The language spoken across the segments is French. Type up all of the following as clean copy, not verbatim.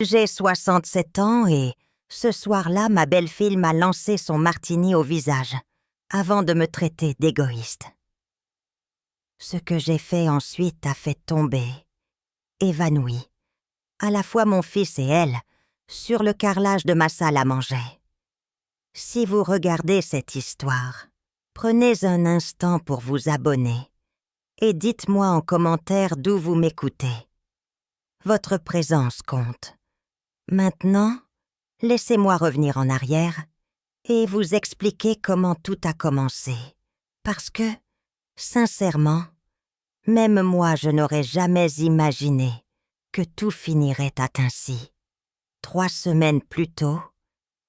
J'ai 67 ans et, ce soir-là, ma belle-fille m'a lancé son martini au visage, avant de me traiter d'égoïste. Ce que j'ai fait ensuite a fait tomber, évanoui, à la fois mon fils et elle, sur le carrelage de ma salle à manger. Si vous regardez cette histoire, prenez un instant pour vous abonner et dites-moi en commentaire d'où vous m'écoutez. Votre présence compte. Maintenant, laissez-moi revenir en arrière et vous expliquer comment tout a commencé. Parce que, sincèrement, même moi je n'aurais jamais imaginé que tout finirait ainsi. 3 semaines plus tôt,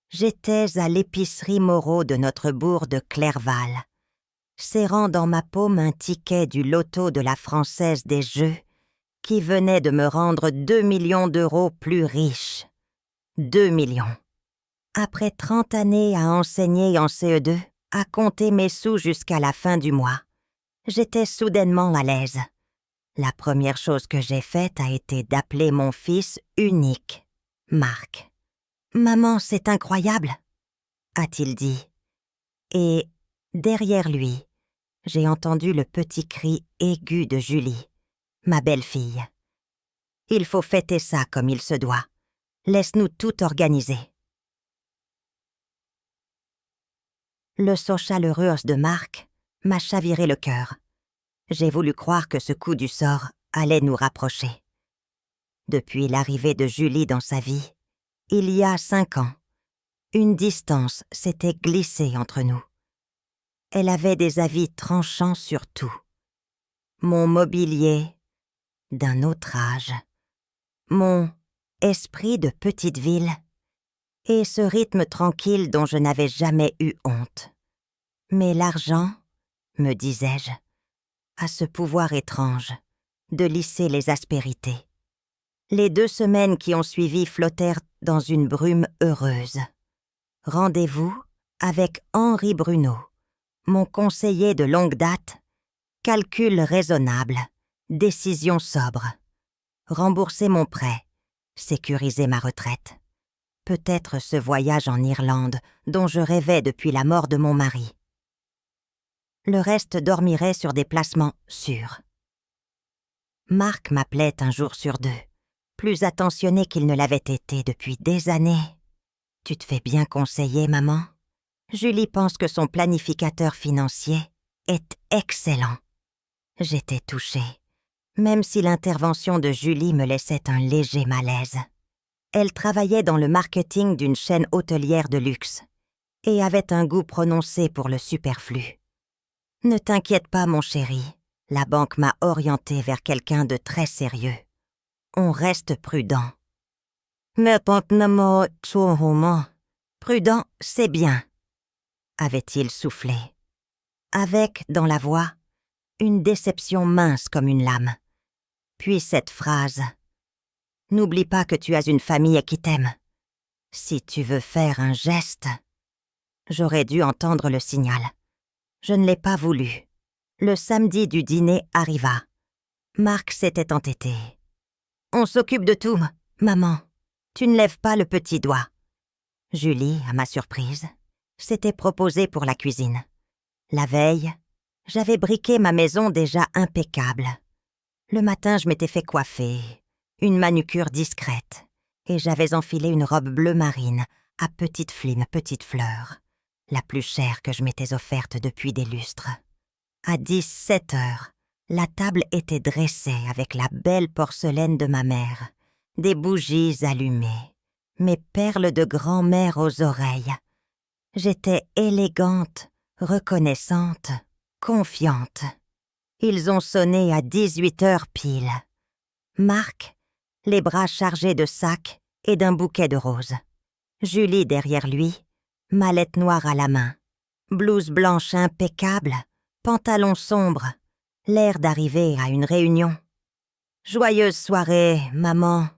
j'étais à l'épicerie Moreau de notre bourg de Clerval, serrant dans ma paume un ticket du loto de la Française des Jeux qui venait de me rendre 2 millions d'euros plus riche. 2 millions. Après 30 années à enseigner en CE2, à compter mes sous jusqu'à la fin du mois, j'étais soudainement à l'aise. La première chose que j'ai faite a été d'appeler mon fils unique, Marc. « Maman, c'est incroyable !» a-t-il dit. Et, derrière lui, j'ai entendu le petit cri aigu de Julie, ma belle-fille. « Il faut fêter ça comme il se doit. Laisse-nous tout organiser. » Le saut chaleureux de Marc m'a chaviré le cœur. J'ai voulu croire que ce coup du sort allait nous rapprocher. Depuis l'arrivée de Julie dans sa vie, il y a 5 ans, une distance s'était glissée entre nous. Elle avait des avis tranchants sur tout. Mon mobilier, d'un autre âge, mon esprit de petite ville et ce rythme tranquille dont je n'avais jamais eu honte. Mais l'argent, me disais-je, a ce pouvoir étrange de lisser les aspérités. Les 2 semaines qui ont suivi flottèrent dans une brume heureuse. Rendez-vous avec Henri Bruno, mon conseiller de longue date, calcul raisonnable, décision sobre. Rembourser mon prêt, sécuriser ma retraite. Peut-être ce voyage en Irlande dont je rêvais depuis la mort de mon mari. Le reste dormirait sur des placements sûrs. Marc m'appelait un jour sur 2, plus attentionné qu'il ne l'avait été depuis des années. « Tu te fais bien conseiller, maman ? Julie pense que son planificateur financier est excellent. » J'étais touchée, même si l'intervention de Julie me laissait un léger malaise. Elle travaillait dans le marketing d'une chaîne hôtelière de luxe et avait un goût prononcé pour le superflu. « Ne t'inquiète pas, mon chéri, la banque m'a orienté vers quelqu'un de très sérieux. On reste prudent. » Prudent, c'est bien, avait-il soufflé, avec, dans la voix, une déception mince comme une lame. Puis cette phrase: « N'oublie pas que tu as une famille qui t'aime. Si tu veux faire un geste... » J'aurais dû entendre le signal. Je ne l'ai pas voulu. Le samedi du dîner arriva. Marc s'était entêté. « On s'occupe de tout, maman. Tu ne lèves pas le petit doigt. » Julie, à ma surprise, s'était proposée pour la cuisine. La veille, j'avais briqué ma maison déjà impeccable. Le matin, je m'étais fait coiffer, une manucure discrète, et j'avais enfilé une robe bleu marine à petites flines, petites fleurs, la plus chère que je m'étais offerte depuis des lustres. À 17 heures, la table était dressée avec la belle porcelaine de ma mère, des bougies allumées, mes perles de grand-mère aux oreilles. J'étais élégante, reconnaissante, confiante. Ils ont sonné à 18 heures pile. Marc, les bras chargés de sacs et d'un bouquet de roses. Julie derrière lui, mallette noire à la main, blouse blanche impeccable, pantalon sombre, l'air d'arriver à une réunion. « Joyeuse soirée, maman !»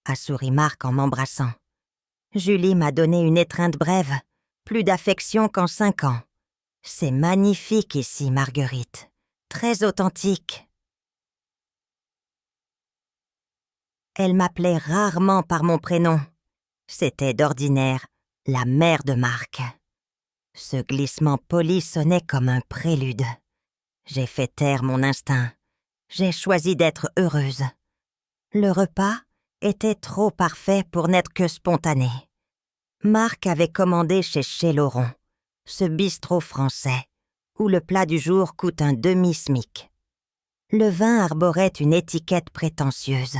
a souri Marc en m'embrassant. Julie m'a donné une étreinte brève, plus d'affection qu'en 5 ans. « C'est magnifique ici, Marguerite, très authentique. » Elle m'appelait rarement par mon prénom. C'était d'ordinaire la mère de Marc. Ce glissement poli sonnait comme un prélude. J'ai fait taire mon instinct. J'ai choisi d'être heureuse. Le repas était trop parfait pour n'être que spontané. Marc avait commandé chez Laurent, ce bistrot français, où le plat du jour coûte un demi-smic. Le vin arborait une étiquette prétentieuse.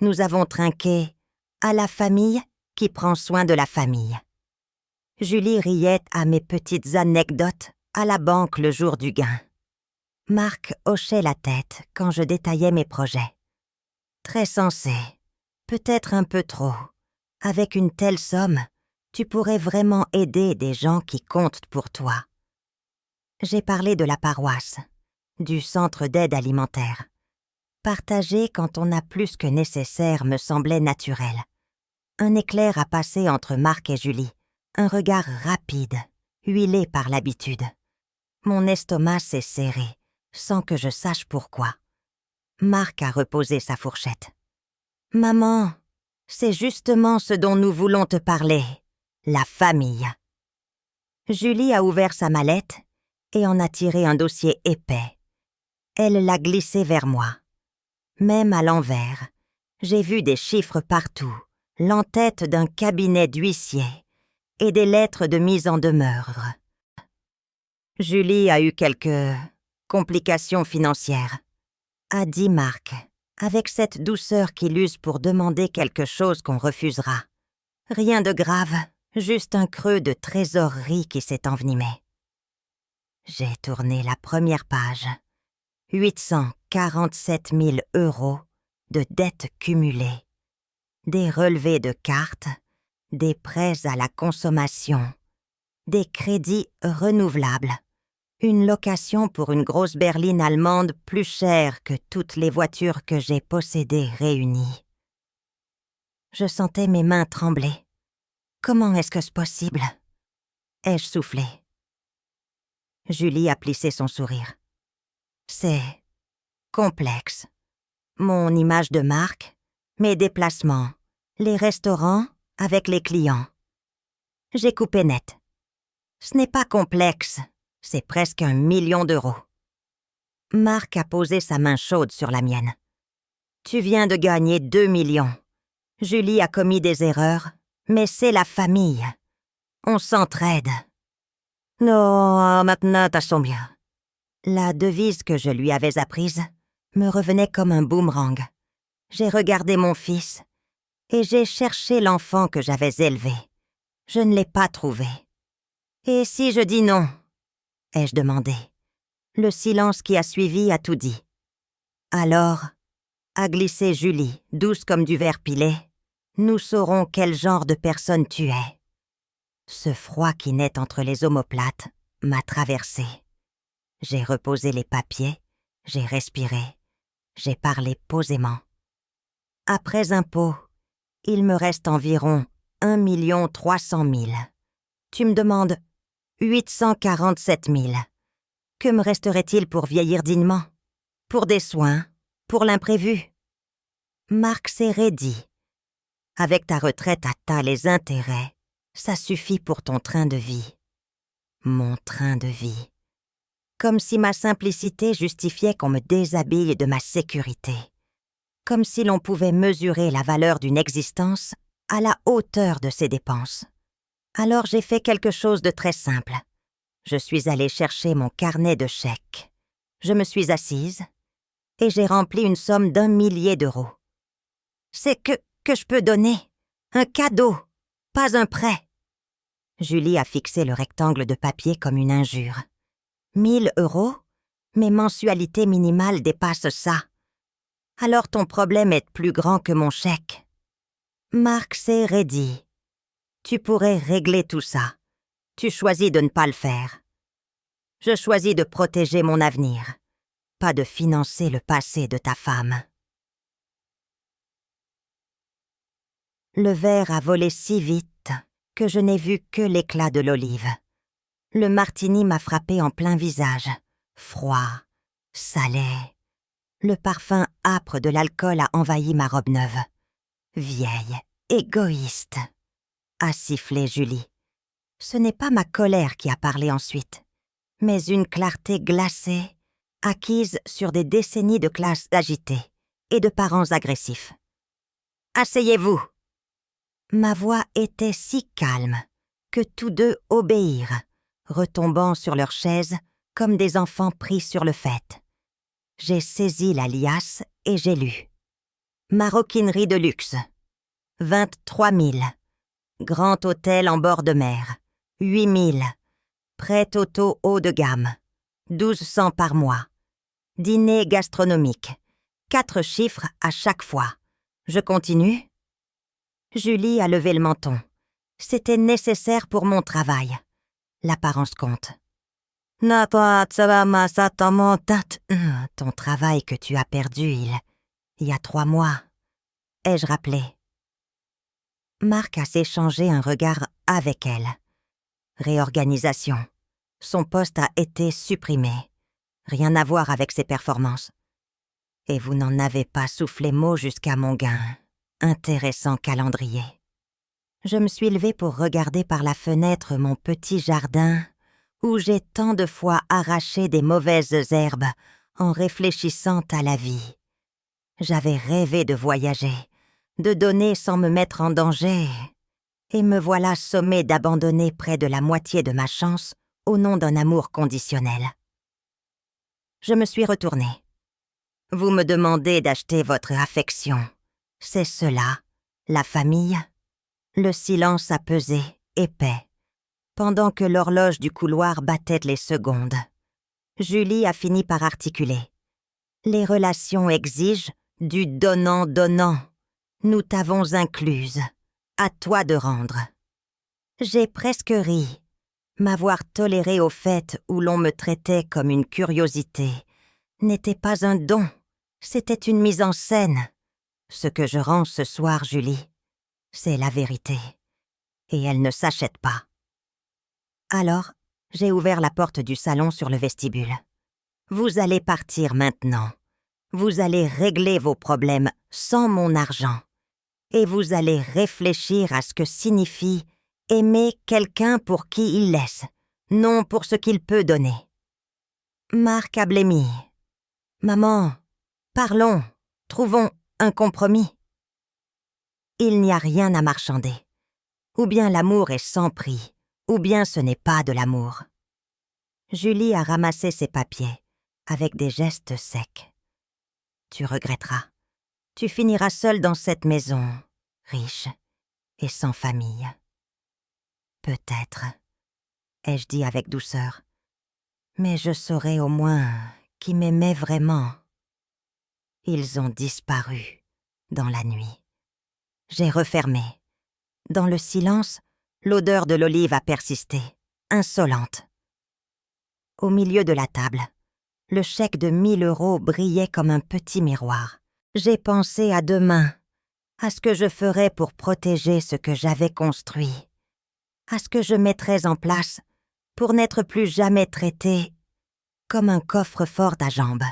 Nous avons trinqué à la famille qui prend soin de la famille. Julie riait à mes petites anecdotes à la banque le jour du gain. Marc hochait la tête quand je détaillais mes projets. Très sensé, peut-être un peu trop. Avec une telle somme, tu pourrais vraiment aider des gens qui comptent pour toi. J'ai parlé de la paroisse, du centre d'aide alimentaire. Partager quand on a plus que nécessaire me semblait naturel. Un éclair a passé entre Marc et Julie, un regard rapide, huilé par l'habitude. Mon estomac s'est serré, sans que je sache pourquoi. Marc a reposé sa fourchette. « Maman, c'est justement ce dont nous voulons te parler, la famille. » Julie a ouvert sa mallette et en a tiré un dossier épais. Elle l'a glissé vers moi. Même à l'envers, j'ai vu des chiffres partout, l'entête d'un cabinet d'huissier et des lettres de mise en demeure. Julie a eu quelques complications financières, a dit Marc, avec cette douceur qu'il use pour demander quelque chose qu'on refusera. Rien de grave, juste un creux de trésorerie qui s'est envenimé. J'ai tourné la première page. 847 000 € de dettes cumulées, des relevés de cartes, des prêts à la consommation, des crédits renouvelables, une location pour une grosse berline allemande plus chère que toutes les voitures que j'ai possédées réunies. Je sentais mes mains trembler. Comment est-ce que c'est possible? Ai-je soufflé. Julie a plissé son sourire. C'est complexe. Mon image de marque, mes déplacements, les restaurants avec les clients. J'ai coupé net. Ce n'est pas complexe, c'est presque 1 million d'euros. Marc a posé sa main chaude sur la mienne. Tu viens de gagner 2 millions. Julie a commis des erreurs, mais c'est la famille. On s'entraide. Non, maintenant t'as bien. La devise que je lui avais apprise me revenait comme un boomerang. J'ai regardé mon fils et j'ai cherché l'enfant que j'avais élevé. Je ne l'ai pas trouvé. Et si je dis non? Ai-je demandé. Le silence qui a suivi a tout dit. Alors, a glissé Julie, douce comme du verre pilé, nous saurons quel genre de personne tu es. Ce froid qui naît entre les omoplates m'a traversé. J'ai reposé les papiers, j'ai respiré, j'ai parlé posément. Après impôt, il me reste environ 1 300 000. Tu me demandes 847 000. Que me resterait-il pour vieillir dignement? Pour des soins? Pour l'imprévu? Marc s'est raidi. Avec ta retraite à tas les intérêts, ça suffit pour ton train de vie. Mon train de vie. Comme si ma simplicité justifiait qu'on me déshabille de ma sécurité. Comme si l'on pouvait mesurer la valeur d'une existence à la hauteur de ses dépenses. Alors j'ai fait quelque chose de très simple. Je suis allée chercher mon carnet de chèques. Je me suis assise et j'ai rempli une somme d'1 millier d'euros. C'est que je peux donner. Un cadeau, pas un prêt. Julie a fixé le rectangle de papier comme une injure. 1 000 €? Mes mensualités minimales dépassent ça. Alors ton problème est plus grand que mon chèque. Marc s'est raidi. Tu pourrais régler tout ça. Tu choisis de ne pas le faire. Je choisis de protéger mon avenir, pas de financer le passé de ta femme. Le verre a volé si vite que je n'ai vu que l'éclat de l'olive. Le martini m'a frappé en plein visage, froid, salé. Le parfum âpre de l'alcool a envahi ma robe neuve. « Vieille, égoïste !» a sifflé Julie. Ce n'est pas ma colère qui a parlé ensuite, mais une clarté glacée, acquise sur des décennies de classes agitées et de parents agressifs. « Asseyez-vous !» Ma voix était si calme que tous deux obéirent, retombant sur leurs chaises comme des enfants pris sur le fait. J'ai saisi la liasse et j'ai lu. Maroquinerie de luxe. 23 000. Grand hôtel en bord de mer. 8 000. Prêt auto haut de gamme. 1200 par mois. Dîner gastronomique. 4 chiffres à chaque fois. Je continue? Julie a levé le menton. C'était nécessaire pour mon travail. L'apparence compte. Ton travail que tu as perdu il y a 3 mois. Ai-je rappelé? Marc a s'échangé un regard avec elle. Réorganisation. Son poste a été supprimé. Rien à voir avec ses performances. Et vous n'en avez pas soufflé mot jusqu'à mon gain. Intéressant calendrier. Je me suis levée pour regarder par la fenêtre mon petit jardin où j'ai tant de fois arraché des mauvaises herbes en réfléchissant à la vie. J'avais rêvé de voyager, de donner sans me mettre en danger, et me voilà sommée d'abandonner près de la moitié de ma chance au nom d'un amour conditionnel. Je me suis retournée. Vous me demandez d'acheter votre affection. C'est cela, la famille? Le silence a pesé, épais, pendant que l'horloge du couloir battait les secondes. Julie a fini par articuler. Les relations exigent du donnant-donnant. Nous t'avons incluse. À toi de rendre. J'ai presque ri. M'avoir toléré au fait où l'on me traitait comme une curiosité n'était pas un don, c'était une mise en scène. Ce que je rends ce soir, Julie, c'est la vérité. Et elle ne s'achète pas. Alors, j'ai ouvert la porte du salon sur le vestibule. Vous allez partir maintenant. Vous allez régler vos problèmes sans mon argent. Et vous allez réfléchir à ce que signifie aimer quelqu'un pour qui il laisse, non pour ce qu'il peut donner. Marc a blêmi. Maman, parlons, trouvons un compromis. Il n'y a rien à marchander. Ou bien l'amour est sans prix, ou bien ce n'est pas de l'amour. Julie a ramassé ses papiers, avec des gestes secs. Tu regretteras. Tu finiras seule dans cette maison, riche et sans famille. Peut-être, ai-je dit avec douceur, mais je saurai au moins qui m'aimait vraiment. Ils ont disparu dans la nuit. J'ai refermé. Dans le silence, l'odeur de l'olive a persisté, insolente. Au milieu de la table, le chèque de 1 000 € brillait comme un petit miroir. J'ai pensé à demain, à ce que je ferais pour protéger ce que j'avais construit, à ce que je mettrais en place pour n'être plus jamais traité comme un coffre-fort à jambes.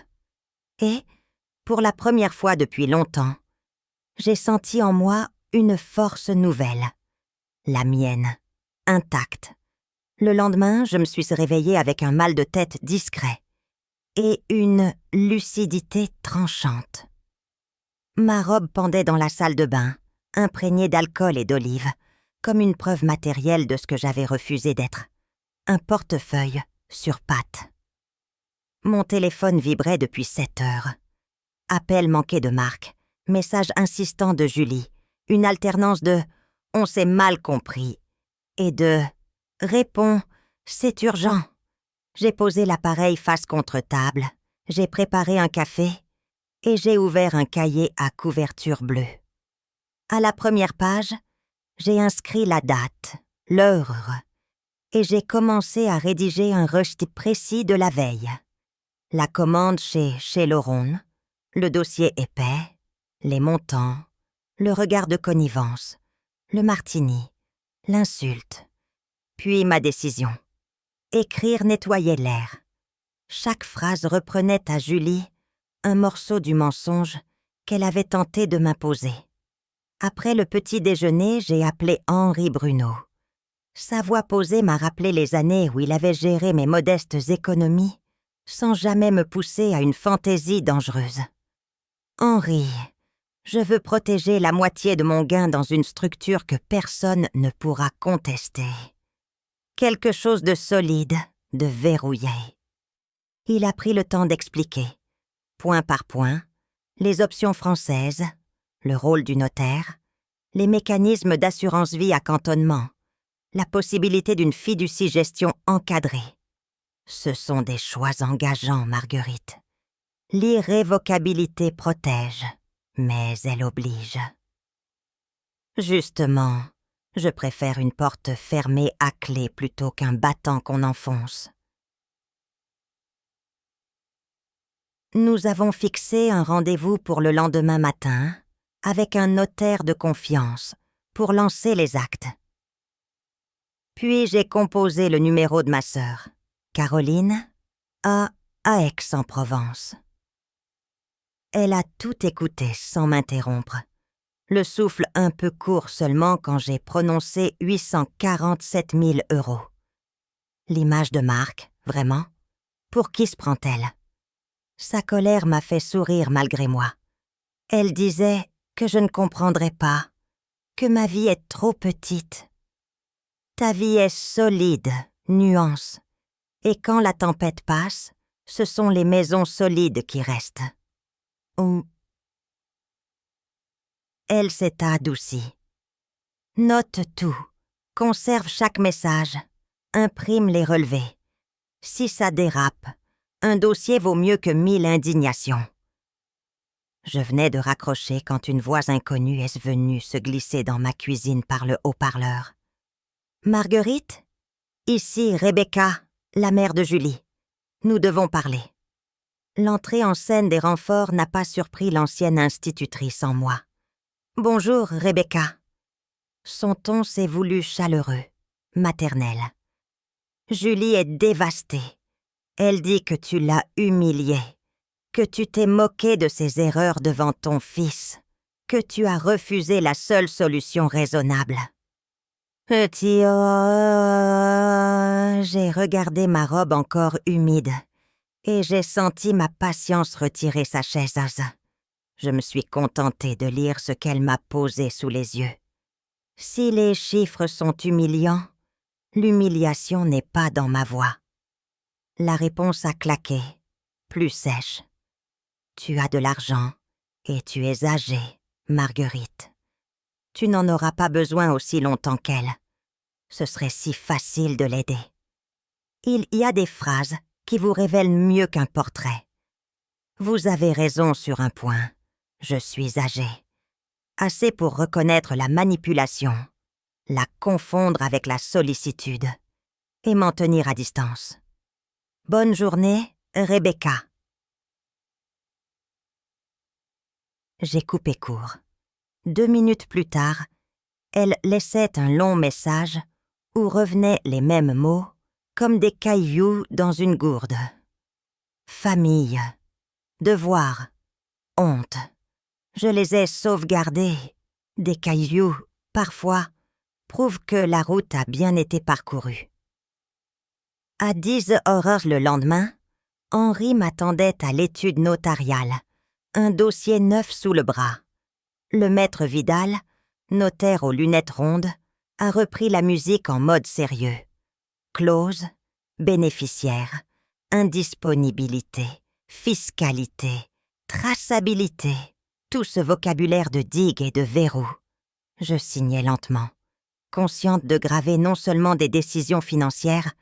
Et, pour la première fois depuis longtemps, j'ai senti en moi une force nouvelle, la mienne, intacte. Le lendemain, je me suis réveillée avec un mal de tête discret et une lucidité tranchante. Ma robe pendait dans la salle de bain, imprégnée d'alcool et d'olive, comme une preuve matérielle de ce que j'avais refusé d'être. Un portefeuille sur pattes. Mon téléphone vibrait depuis 7 heures. Appel manqué de Marc, message insistant de Julie, une alternance de « on s'est mal compris » et de « réponds, c'est urgent ». J'ai posé l'appareil face contre table, j'ai préparé un café et j'ai ouvert un cahier à couverture bleue. À la première page, j'ai inscrit la date, l'heure, et j'ai commencé à rédiger un reçu précis de la veille. La commande chez Laurent, le dossier épais, les montants, le regard de connivence, le martini, l'insulte, puis ma décision. Écrire nettoyait l'air. Chaque phrase reprenait à Julie un morceau du mensonge qu'elle avait tenté de m'imposer. Après le petit déjeuner, j'ai appelé Henri Bruno. Sa voix posée m'a rappelé les années où il avait géré mes modestes économies sans jamais me pousser à une fantaisie dangereuse. « Henri, je veux protéger la moitié de mon gain dans une structure que personne ne pourra contester. Quelque chose de solide, de verrouillé. » Il a pris le temps d'expliquer, point par point, les options françaises, le rôle du notaire, les mécanismes d'assurance-vie à cantonnement, la possibilité d'une fiducie-gestion encadrée. Ce sont des choix engageants, Marguerite. L'irrévocabilité protège, mais elle oblige. Justement, je préfère une porte fermée à clé plutôt qu'un battant qu'on enfonce. Nous avons fixé un rendez-vous pour le lendemain matin avec un notaire de confiance pour lancer les actes. Puis j'ai composé le numéro de ma sœur, Caroline, à Aix-en-Provence. Elle a tout écouté sans m'interrompre, le souffle un peu court seulement quand j'ai prononcé 847 000 €. L'image de Marc, vraiment? Pour qui se prend-elle? Sa colère m'a fait sourire malgré moi. Elle disait que je ne comprendrais pas, que ma vie est trop petite. Ta vie est solide, nuance, et quand la tempête passe, ce sont les maisons solides qui restent. Elle s'est adoucie. Note tout, conserve chaque message, imprime les relevés. Si ça dérape, un dossier vaut mieux que 1000 indignations. Je venais de raccrocher quand une voix inconnue est venue se glisser dans ma cuisine par le haut-parleur. « Marguerite, ici Rebecca, la mère de Julie. Nous devons parler. » L'entrée en scène des renforts n'a pas surpris l'ancienne institutrice en moi. « Bonjour, Rebecca. » Son ton s'est voulu chaleureux, maternel. « Julie est dévastée. Elle dit que tu l'as humiliée, que tu t'es moqué de ses erreurs devant ton fils, que tu as refusé la seule solution raisonnable. » Petit j'ai regardé ma robe encore humide et j'ai senti ma patience retirer sa chaiseuse. Je me suis contentée de lire ce qu'elle m'a posé sous les yeux. Si les chiffres sont humiliants, l'humiliation n'est pas dans ma voix. La réponse a claqué, plus sèche. Tu as de l'argent et tu es âgée, Marguerite. Tu n'en auras pas besoin aussi longtemps qu'elle. Ce serait si facile de l'aider. Il y a des phrases qui vous révèlent mieux qu'un portrait. Vous avez raison sur un point. Je suis âgée. Assez pour reconnaître la manipulation, la confondre avec la sollicitude et m'en tenir à distance. Bonne journée, Rebecca. J'ai coupé court. 2 minutes plus tard, elle laissait un long message où revenaient les mêmes mots comme des cailloux dans une gourde. Famille, devoir, honte. Je les ai sauvegardés. Des cailloux, parfois, prouvent que la route a bien été parcourue. À 10h le lendemain, Henri m'attendait à l'étude notariale, un dossier neuf sous le bras. Le maître Vidal, notaire aux lunettes rondes, a repris la musique en mode sérieux. Clause, bénéficiaire, indisponibilité, fiscalité, traçabilité, tout ce vocabulaire de digue et de verrou. Je signais lentement, consciente de graver non seulement des décisions financières,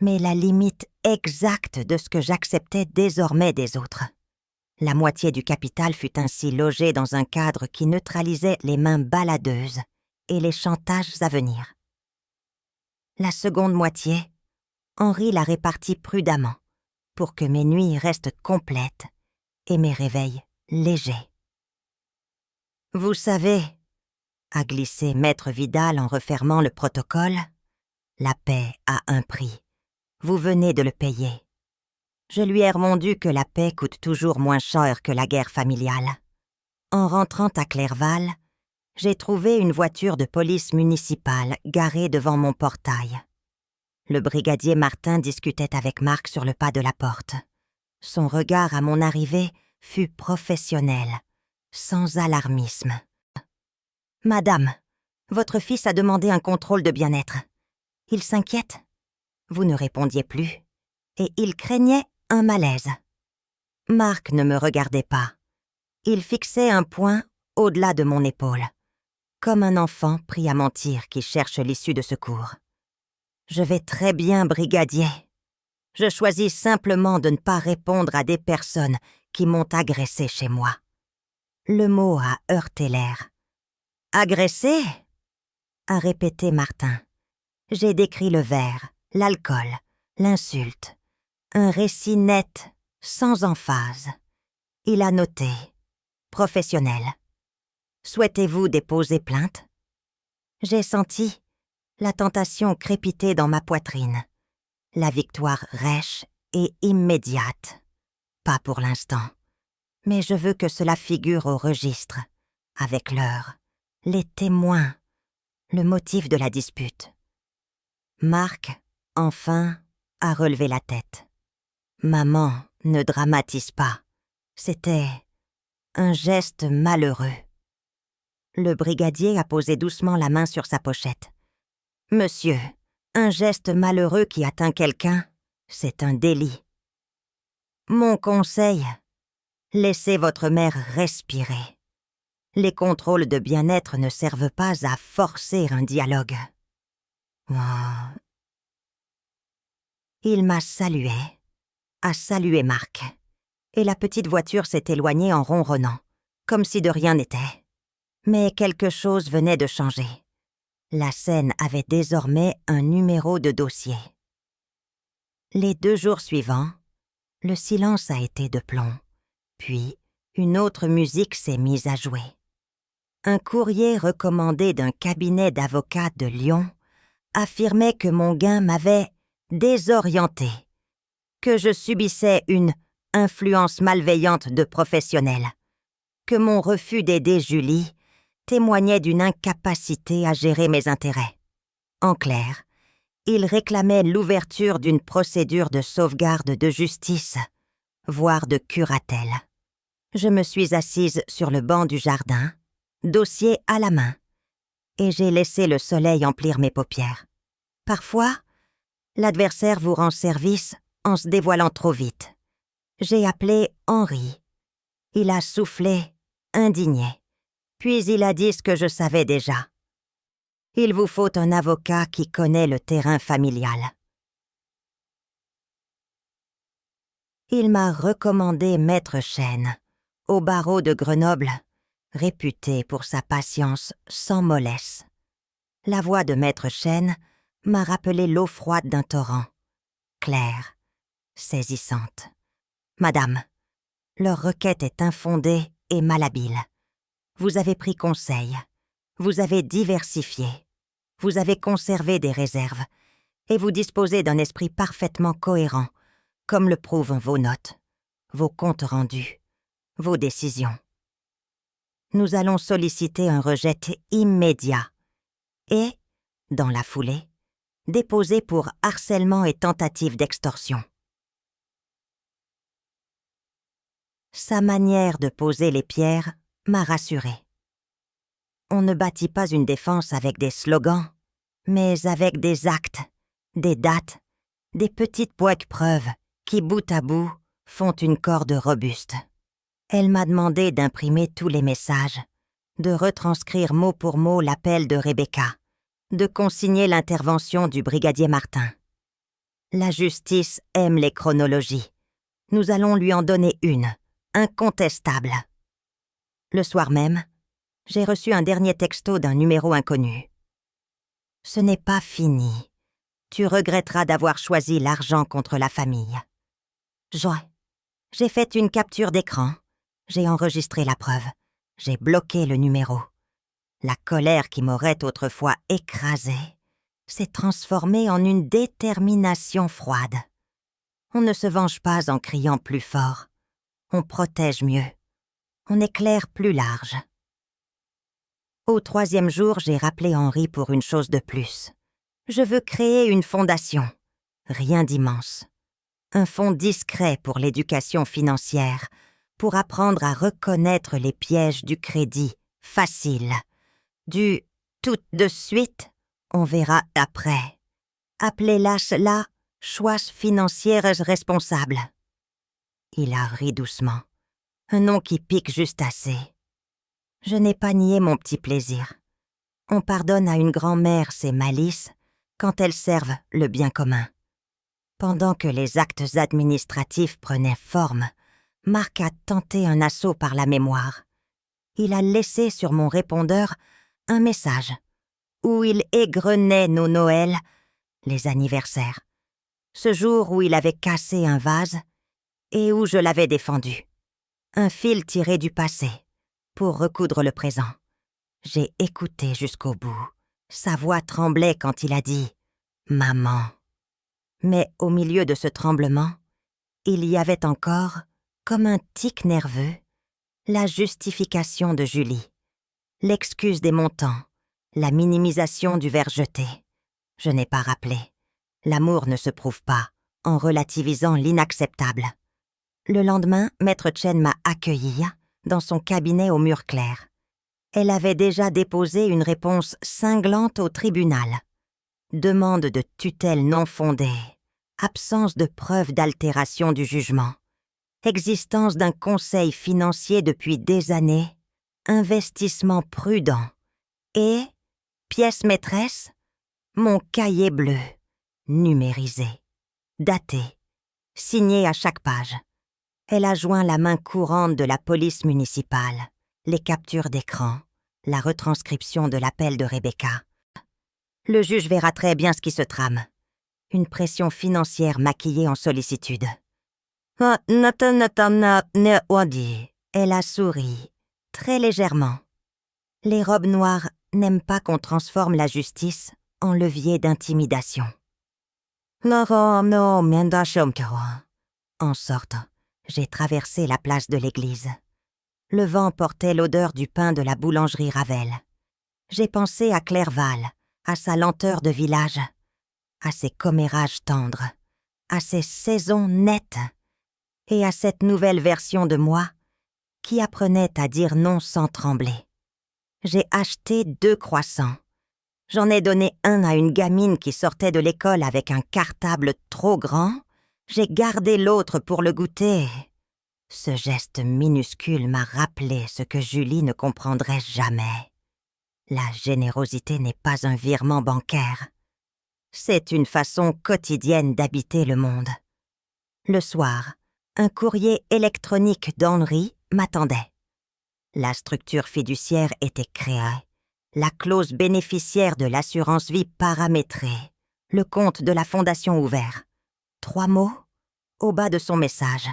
mais la limite exacte de ce que j'acceptais désormais des autres. La moitié du capital fut ainsi logée dans un cadre qui neutralisait les mains baladeuses et les chantages à venir. La seconde moitié, Henri la répartit prudemment pour que mes nuits restent complètes et mes réveils légers. « Vous savez, » a glissé maître Vidal en refermant le protocole, « la paix a un prix. Vous venez de le payer. Je lui ai remondu que la paix coûte toujours moins cher que la guerre familiale. En rentrant à Clerval, j'ai trouvé une voiture de police municipale garée devant mon portail. Le brigadier Martin discutait avec Marc sur le pas de la porte. Son regard à mon arrivée fut professionnel, sans alarmisme. « Madame, votre fils a demandé un contrôle de bien-être. Il s'inquiète ?» Vous ne répondiez plus, et il craignait un malaise. Marc ne me regardait pas. Il fixait un point au-delà de mon épaule, comme un enfant pris à mentir qui cherche l'issue de secours. « Je vais très bien, brigadier. Je choisis simplement de ne pas répondre à des personnes qui m'ont agressé chez moi. » Le mot a heurté l'air. « Agressé ?» a répété Martin. J'ai décrit le verre, l'alcool, l'insulte. Un récit net, sans emphase. Il a noté. Professionnel. Souhaitez-vous déposer plainte? J'ai senti la tentation crépiter dans ma poitrine. La victoire rêche et immédiate. Pas pour l'instant. Mais je veux que cela figure au registre, avec l'heure, les témoins, le motif de la dispute. Marc, enfin, a relevé la tête. Maman, ne dramatise pas. C'était un geste malheureux. Le brigadier a posé doucement la main sur sa pochette. Monsieur, un geste malheureux qui atteint quelqu'un, c'est un délit. Mon conseil, laissez votre mère respirer. Les contrôles de bien-être ne servent pas à forcer un dialogue. Oh. Il m'a salué, a salué Marc, et la petite voiture s'est éloignée en ronronnant, comme si de rien n'était. Mais quelque chose venait de changer. La scène avait désormais un numéro de dossier. Les 2 jours suivants, le silence a été de plomb, puis une autre musique s'est mise à jouer. Un courrier recommandé d'un cabinet d'avocats de Lyon affirmait que mon gain m'avait désorienté, que je subissais une influence malveillante de professionnels, que mon refus d'aider Julie témoignait d'une incapacité à gérer mes intérêts. En clair, il réclamait l'ouverture d'une procédure de sauvegarde de justice, voire de curatelle. Je me suis assise sur le banc du jardin, dossier à la main, et j'ai laissé le soleil emplir mes paupières. Parfois, l'adversaire vous rend service en se dévoilant trop vite. J'ai appelé Henri. Il a soufflé, indigné. Puis il a dit ce que je savais déjà. Il vous faut un avocat qui connaît le terrain familial. Il m'a recommandé Maître Chêne, au barreau de Grenoble, réputé pour sa patience sans mollesse. La voix de Maître Chêne m'a rappelé l'eau froide d'un torrent, claire, saisissante. Madame, leur requête est infondée et malhabile. Vous avez pris conseil, vous avez diversifié, vous avez conservé des réserves, et vous disposez d'un esprit parfaitement cohérent, comme le prouvent vos notes, vos comptes rendus, vos décisions. Nous allons solliciter un rejet immédiat et, dans la foulée, déposer pour harcèlement et tentative d'extorsion. Sa manière de poser les pierres m'a rassurée. On ne bâtit pas une défense avec des slogans, mais avec des actes, des dates, des petites poiques preuves qui, bout à bout, font une corde robuste. Elle m'a demandé d'imprimer tous les messages, de retranscrire mot pour mot l'appel de Rebecca, de consigner l'intervention du brigadier Martin. La justice aime les chronologies. Nous allons lui en donner une, incontestable. Le soir même, j'ai reçu un dernier texto d'un numéro inconnu. « Ce n'est pas fini. Tu regretteras d'avoir choisi l'argent contre la famille. » J'ai fait une capture d'écran. J'ai enregistré la preuve. J'ai bloqué le numéro. La colère qui m'aurait autrefois écrasée s'est transformée en une détermination froide. On ne se venge pas en criant plus fort. On protège mieux. On éclaire plus large. Au 3e jour, j'ai rappelé Henri pour une chose de plus. Je veux créer une fondation. Rien d'immense. Un fonds discret pour l'éducation financière, pour apprendre à reconnaître les pièges du crédit facile, du tout de suite, on verra après. Appelez-la cela choix financières responsables. Il a ri doucement. Un nom qui pique juste assez. Je n'ai pas nié mon petit plaisir. On pardonne à une grand-mère ses malices quand elles servent le bien commun. Pendant que les actes administratifs prenaient forme, Marc a tenté un assaut par la mémoire. Il a laissé sur mon répondeur un message où il égrenait nos Noëls, les anniversaires, ce jour où il avait cassé un vase et où je l'avais défendu. Un fil tiré du passé pour recoudre le présent. J'ai écouté jusqu'au bout. Sa voix tremblait quand il a dit « Maman ». Mais au milieu de ce tremblement, il y avait encore, comme un tic nerveux, la justification de Julie, l'excuse des montants, la minimisation du verre jeté. Je n'ai pas rappelé. L'amour ne se prouve pas en relativisant l'inacceptable. Le lendemain, Maître Chen m'a accueillie dans son cabinet au mur clair. Elle avait déjà déposé une réponse cinglante au tribunal. Demande de tutelle non fondée, absence de preuve d'altération du jugement, existence d'un conseil financier depuis des années, investissement prudent et, pièce maîtresse, mon cahier bleu, numérisé, daté, signé à chaque page. Elle a joint la main courante de la police municipale, les captures d'écran, la retranscription de l'appel de Rebecca. Le juge verra très bien ce qui se trame. Une pression financière maquillée en sollicitude. Elle a souri, très légèrement. Les robes noires n'aiment pas qu'on transforme la justice en levier d'intimidation. En sortant, j'ai traversé la place de l'église. Le vent portait l'odeur du pain de la boulangerie Ravel. J'ai pensé à Clerval, à sa lenteur de village, à ses commérages tendres, à ses saisons nettes, et à cette nouvelle version de moi qui apprenait à dire non sans trembler. J'ai acheté 2 croissants. J'en ai donné un à une gamine qui sortait de l'école avec un cartable trop grand. J'ai gardé l'autre pour le goûter. Ce geste minuscule m'a rappelé ce que Julie ne comprendrait jamais. La générosité n'est pas un virement bancaire. C'est une façon quotidienne d'habiter le monde. Le soir, un courrier électronique d'Henri m'attendait. La structure fiduciaire était créée, la clause bénéficiaire de l'assurance vie paramétrée, le compte de la fondation ouvert. 3 mots au bas de son message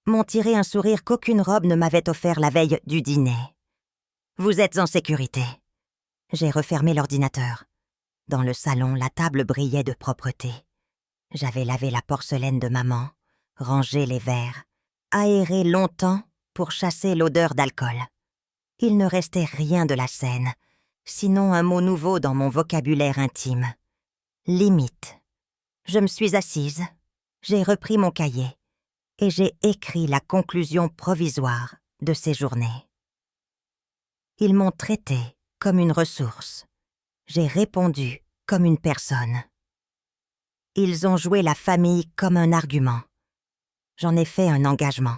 m'ont tiré un sourire qu'aucune robe ne m'avait offert la veille du dîner. Vous êtes en sécurité. J'ai refermé l'ordinateur. Dans le salon, la table brillait de propreté. J'avais lavé la porcelaine de maman, rangé les verres, aéré longtemps pour chasser l'odeur d'alcool. Il ne restait rien de la scène, sinon un mot nouveau dans mon vocabulaire intime. Limite. Je me suis assise, j'ai repris mon cahier et j'ai écrit la conclusion provisoire de ces journées. Ils m'ont traité comme une ressource. J'ai répondu comme une personne. Ils ont joué la famille comme un argument. J'en ai fait un engagement.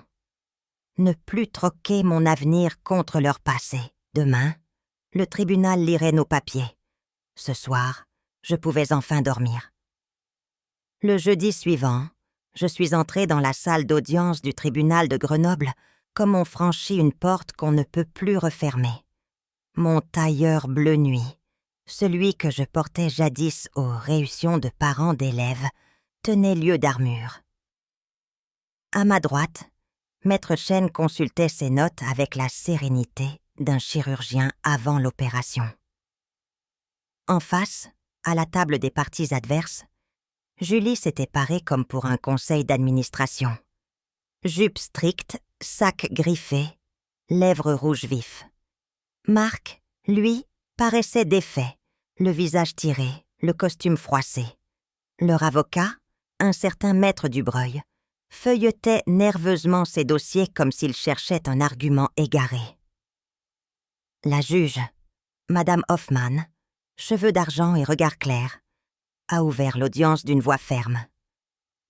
Ne plus troquer mon avenir contre leur passé. Demain, le tribunal lirait nos papiers. Ce soir, je pouvais enfin dormir. Le jeudi suivant, je suis entrée dans la salle d'audience du tribunal de Grenoble comme on franchit une porte qu'on ne peut plus refermer. Mon tailleur bleu nuit, celui que je portais jadis aux réunions de parents d'élèves, tenait lieu d'armure. À ma droite, Maître Chen consultait ses notes avec la sérénité d'un chirurgien avant l'opération. En face, à la table des parties adverses, Julie s'était parée comme pour un conseil d'administration. Jupe stricte, sac griffé, lèvres rouges vifs. Marc, lui, paraissait défait, le visage tiré, le costume froissé. Leur avocat, un certain maître Dubreuil, feuilletait nerveusement ses dossiers comme s'il cherchait un argument égaré. La juge, Madame Hoffmann, cheveux d'argent et regard clair, a ouvert l'audience d'une voix ferme.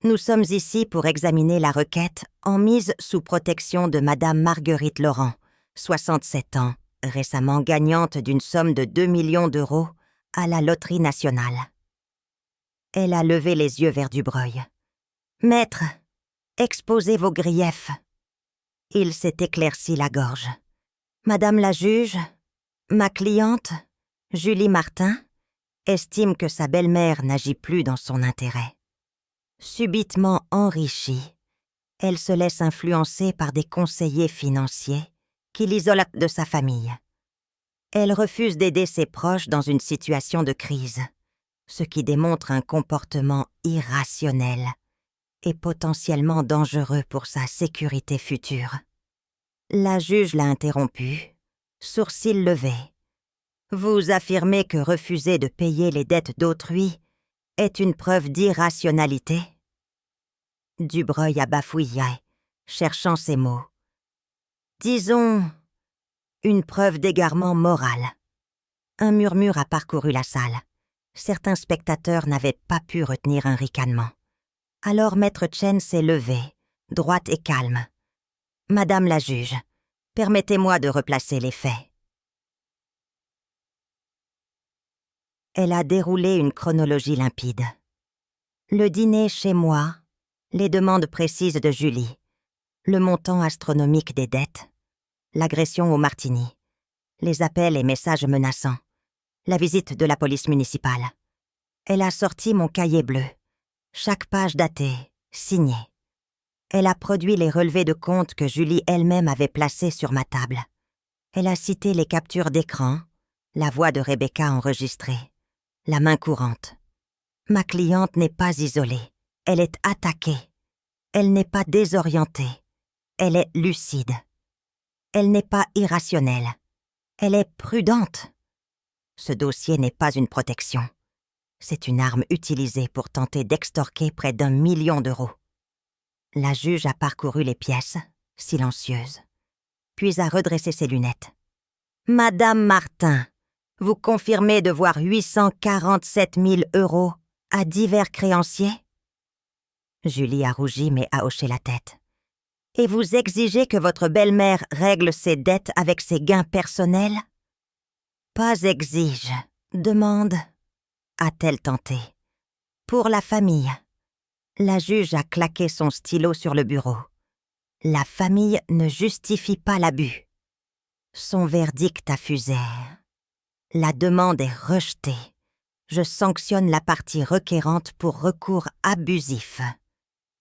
Nous sommes ici pour examiner la requête en mise sous protection de Madame Marguerite Laurent, 67 ans, récemment gagnante d'une somme de 2 millions d'euros à la Loterie nationale. Elle a levé les yeux vers Dubreuil. « Maître, exposez vos griefs. » Il s'est éclairci la gorge. « Madame la juge, ma cliente, Julie Martin, estime que sa belle-mère n'agit plus dans son intérêt. Subitement enrichie, elle se laisse influencer par des conseillers financiers qui l'isolent de sa famille. Elle refuse d'aider ses proches dans une situation de crise, ce qui démontre un comportement irrationnel et potentiellement dangereux pour sa sécurité future. » La juge l'a interrompu, sourcils levés. « Vous affirmez que refuser de payer les dettes d'autrui est une preuve d'irrationalité ?» Dubreuil a bafouillé, cherchant ses mots. « Disons, une preuve d'égarement moral. » Un murmure a parcouru la salle. Certains spectateurs n'avaient pas pu retenir un ricanement. Alors Maître Chen s'est levé, droite et calme. « Madame la juge, permettez-moi de replacer les faits. » Elle a déroulé une chronologie limpide. Le dîner chez moi, les demandes précises de Julie, le montant astronomique des dettes, l'agression au martini, les appels et messages menaçants, la visite de la police municipale. Elle a sorti mon cahier bleu, chaque page datée, signée. Elle a produit les relevés de compte que Julie elle-même avait placés sur ma table. Elle a cité les captures d'écran, la voix de Rebecca enregistrée, la main courante. Ma cliente n'est pas isolée, elle est attaquée. Elle n'est pas désorientée, elle est lucide. Elle n'est pas irrationnelle, elle est prudente. Ce dossier n'est pas une protection. C'est une arme utilisée pour tenter d'extorquer près d'1 million d'euros. La juge a parcouru les pièces, silencieuse, puis a redressé ses lunettes. « Madame Martin, vous confirmez devoir 847 000 euros à divers créanciers ?» Julie a rougi mais a hoché la tête. « Et vous exigez que votre belle-mère règle ses dettes avec ses gains personnels ?»« Pas exige, demande, » a-t-elle tenté. « Pour la famille. » La juge a claqué son stylo sur le bureau. La famille ne justifie pas l'abus. Son verdict a fusé. La demande est rejetée. Je sanctionne la partie requérante pour recours abusif.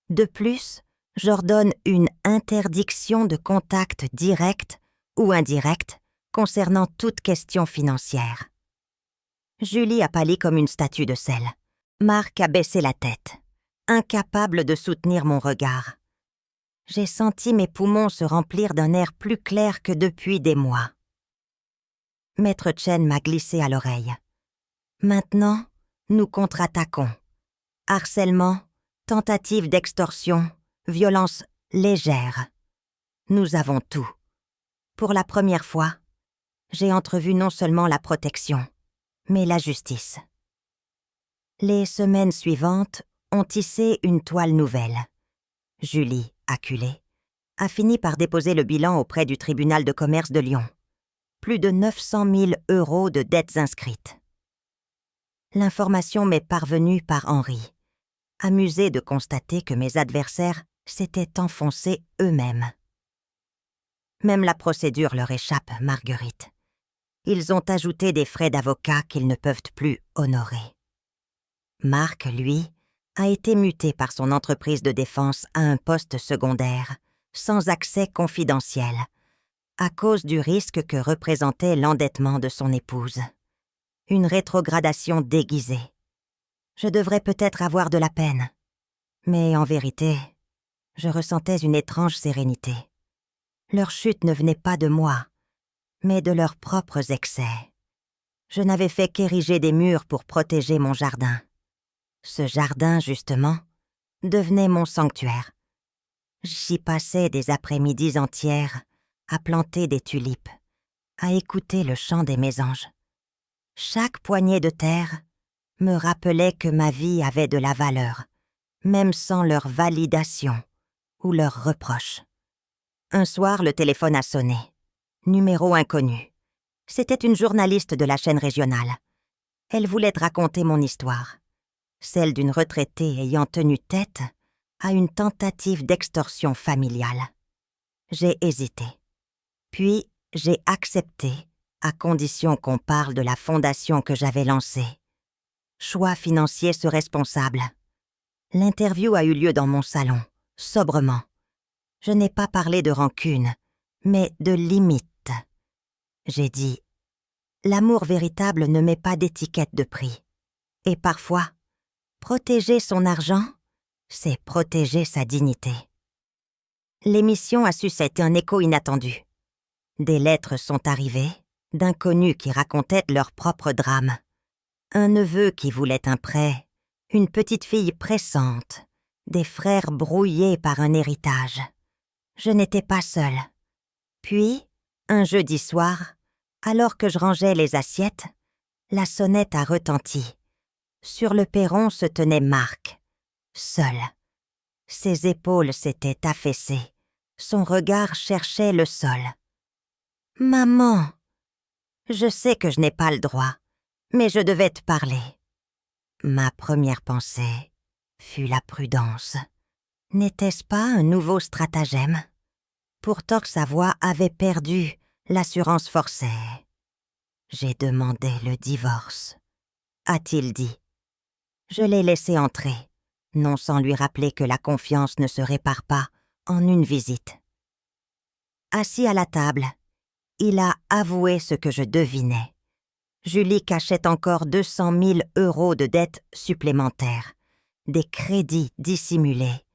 De plus, j'ordonne une interdiction de contact direct ou indirect concernant toute question financière. Julie a pâli comme une statue de sel. Marc a baissé la tête, incapable de soutenir mon regard. J'ai senti mes poumons se remplir d'un air plus clair que depuis des mois. Maître Chen m'a glissé à l'oreille. Maintenant, nous contre-attaquons. Harcèlement, tentative d'extorsion, violence légère. Nous avons tout. Pour la première fois, j'ai entrevu non seulement la protection, mais la justice. Les semaines suivantes ont tissé une toile nouvelle. Julie, acculée, a fini par déposer le bilan auprès du tribunal de commerce de Lyon. Plus de 900 000 euros de dettes inscrites. L'information m'est parvenue par Henri, amusé de constater que mes adversaires s'étaient enfoncés eux-mêmes. Même la procédure leur échappe, Marguerite. Ils ont ajouté des frais d'avocat qu'ils ne peuvent plus honorer. Marc, lui, a été muté par son entreprise de défense à un poste secondaire, sans accès confidentiel, à cause du risque que représentait l'endettement de son épouse. Une rétrogradation déguisée. Je devrais peut-être avoir de la peine. Mais en vérité, je ressentais une étrange sérénité. Leur chute ne venait pas de moi, mais de leurs propres excès. Je n'avais fait qu'ériger des murs pour protéger mon jardin. Ce jardin, justement, devenait mon sanctuaire. J'y passais des après-midi entières à planter des tulipes, à écouter le chant des mésanges. Chaque poignée de terre me rappelait que ma vie avait de la valeur, même sans leur validation ou leurs reproches. Un soir, le téléphone a sonné. Numéro inconnu. C'était une journaliste de la chaîne régionale. Elle voulait raconter mon histoire, celle d'une retraitée ayant tenu tête à une tentative d'extorsion familiale. J'ai hésité. Puis, j'ai accepté, à condition qu'on parle de la fondation que j'avais lancée. Choix financier se responsable. L'interview a eu lieu dans mon salon, sobrement. Je n'ai pas parlé de rancune, mais de limite. J'ai dit, l'amour véritable ne met pas d'étiquette de prix. Et parfois, protéger son argent, c'est protéger sa dignité. L'émission a suscité un écho inattendu. Des lettres sont arrivées, d'inconnus qui racontaient leur propre drame. Un neveu qui voulait un prêt, une petite fille pressante, des frères brouillés par un héritage. Je n'étais pas seule. Puis, un jeudi soir, alors que je rangeais les assiettes, la sonnette a retenti. Sur le perron se tenait Marc, seul. Ses épaules s'étaient affaissées. Son regard cherchait le sol. « Maman, je sais que je n'ai pas le droit, mais je devais te parler. » Ma première pensée fut la prudence. N'était-ce pas un nouveau stratagème? Pourtant sa voix avait perdu l'assurance forcée. J'ai demandé le divorce, a-t-il dit. Je l'ai laissé entrer, non sans lui rappeler que la confiance ne se répare pas en une visite. Assis à la table, il a avoué ce que je devinais. Julie cachait encore 200 000 € de dettes supplémentaires, des crédits dissimulés,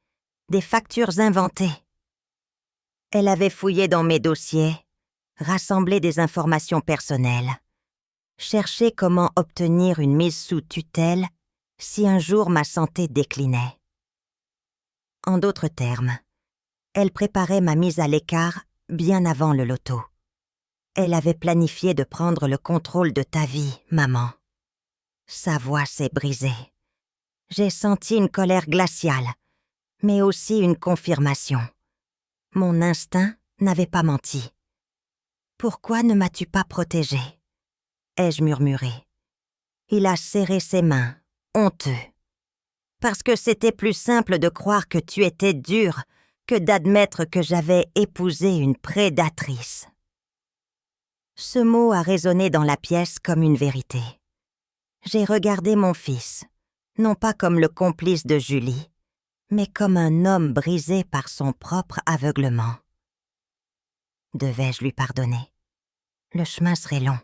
des factures inventées. Elle avait fouillé dans mes dossiers, rassemblé des informations personnelles, cherché comment obtenir une mise sous tutelle si un jour ma santé déclinait. En d'autres termes, elle préparait ma mise à l'écart bien avant le loto. Elle avait planifié de prendre le contrôle de ta vie, maman. Sa voix s'est brisée. J'ai senti une colère glaciale, mais aussi une confirmation. Mon instinct n'avait pas menti. « Pourquoi ne m'as-tu pas protégée ?» ai-je murmuré. Il a serré ses mains, honteux. « Parce que c'était plus simple de croire que tu étais dure que d'admettre que j'avais épousé une prédatrice. » Ce mot a résonné dans la pièce comme une vérité. J'ai regardé mon fils, non pas comme le complice de Julie, mais comme un homme brisé par son propre aveuglement. Devais-je lui pardonner? Le chemin serait long,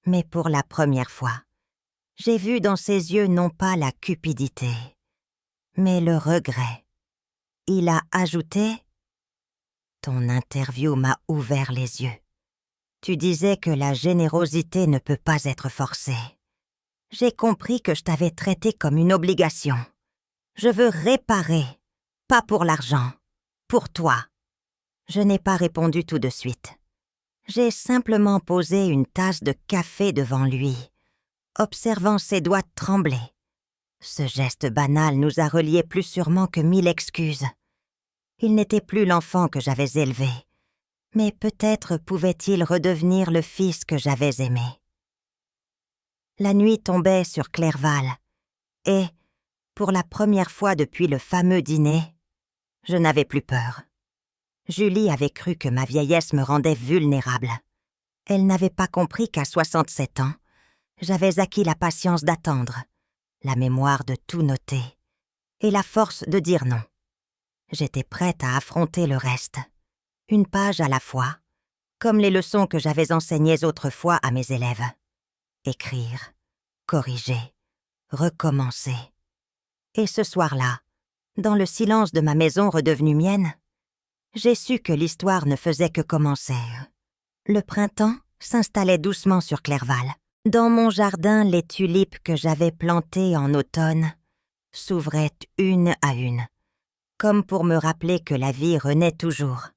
mais pour la première fois, j'ai vu dans ses yeux non pas la cupidité, mais le regret. Il a ajouté « Ton interview m'a ouvert les yeux. Tu disais que la générosité ne peut pas être forcée. J'ai compris que je t'avais traité comme une obligation. Je veux réparer, pas pour l'argent, pour toi. » Je n'ai pas répondu tout de suite. J'ai simplement posé une tasse de café devant lui, observant ses doigts trembler. Ce geste banal nous a reliés plus sûrement que 1000 excuses. Il n'était plus l'enfant que j'avais élevé, mais peut-être pouvait-il redevenir le fils que j'avais aimé. La nuit tombait sur Clerval, et, pour la première fois depuis le fameux dîner, je n'avais plus peur. Julie avait cru que ma vieillesse me rendait vulnérable. Elle n'avait pas compris qu'à 67 ans, j'avais acquis la patience d'attendre, la mémoire de tout noter, et la force de dire non. J'étais prête à affronter le reste, une page à la fois, comme les leçons que j'avais enseignées autrefois à mes élèves. Écrire, corriger, recommencer. Et ce soir-là, dans le silence de ma maison redevenue mienne, j'ai su que l'histoire ne faisait que commencer. Le printemps s'installait doucement sur Clerval. Dans mon jardin, les tulipes que j'avais plantées en automne s'ouvraient une à une, comme pour me rappeler que la vie renaît toujours,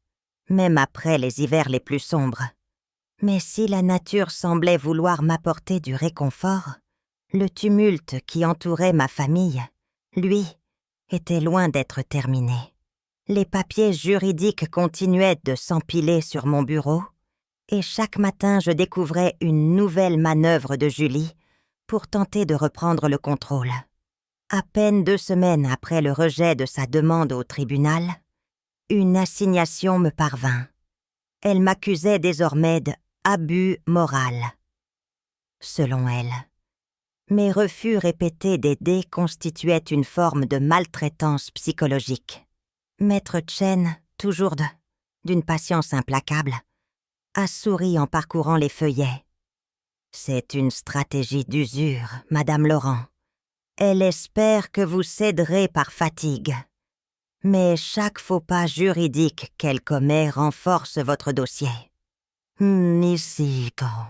même après les hivers les plus sombres. Mais si la nature semblait vouloir m'apporter du réconfort, le tumulte qui entourait ma famille, lui, était loin d'être terminé. Les papiers juridiques continuaient de s'empiler sur mon bureau, et chaque matin je découvrais une nouvelle manœuvre de Julie pour tenter de reprendre le contrôle. À peine 2 semaines après le rejet de sa demande au tribunal, une assignation me parvint. Elle m'accusait désormais d'abus moral. Selon elle, mes refus répétés d'aider constituaient une forme de maltraitance psychologique. Maître Chen, toujours d'une patience implacable, a souri en parcourant les feuillets. « C'est une stratégie d'usure, Madame Laurent. Elle espère que vous céderez par fatigue. Mais chaque faux pas juridique qu'elle commet renforce votre dossier. Ici, quand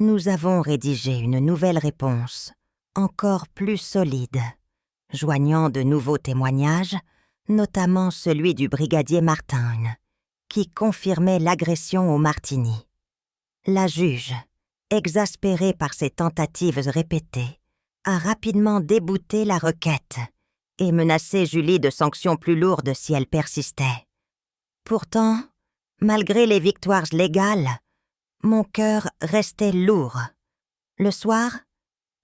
nous avons rédigé une nouvelle réponse, encore plus solide, joignant de nouveaux témoignages, notamment celui du brigadier Martin, qui confirmait l'agression au martini. La juge, exaspérée par ces tentatives répétées, a rapidement débouté la requête et menacé Julie de sanctions plus lourdes si elle persistait. Pourtant, malgré les victoires légales, mon cœur restait lourd. Le soir,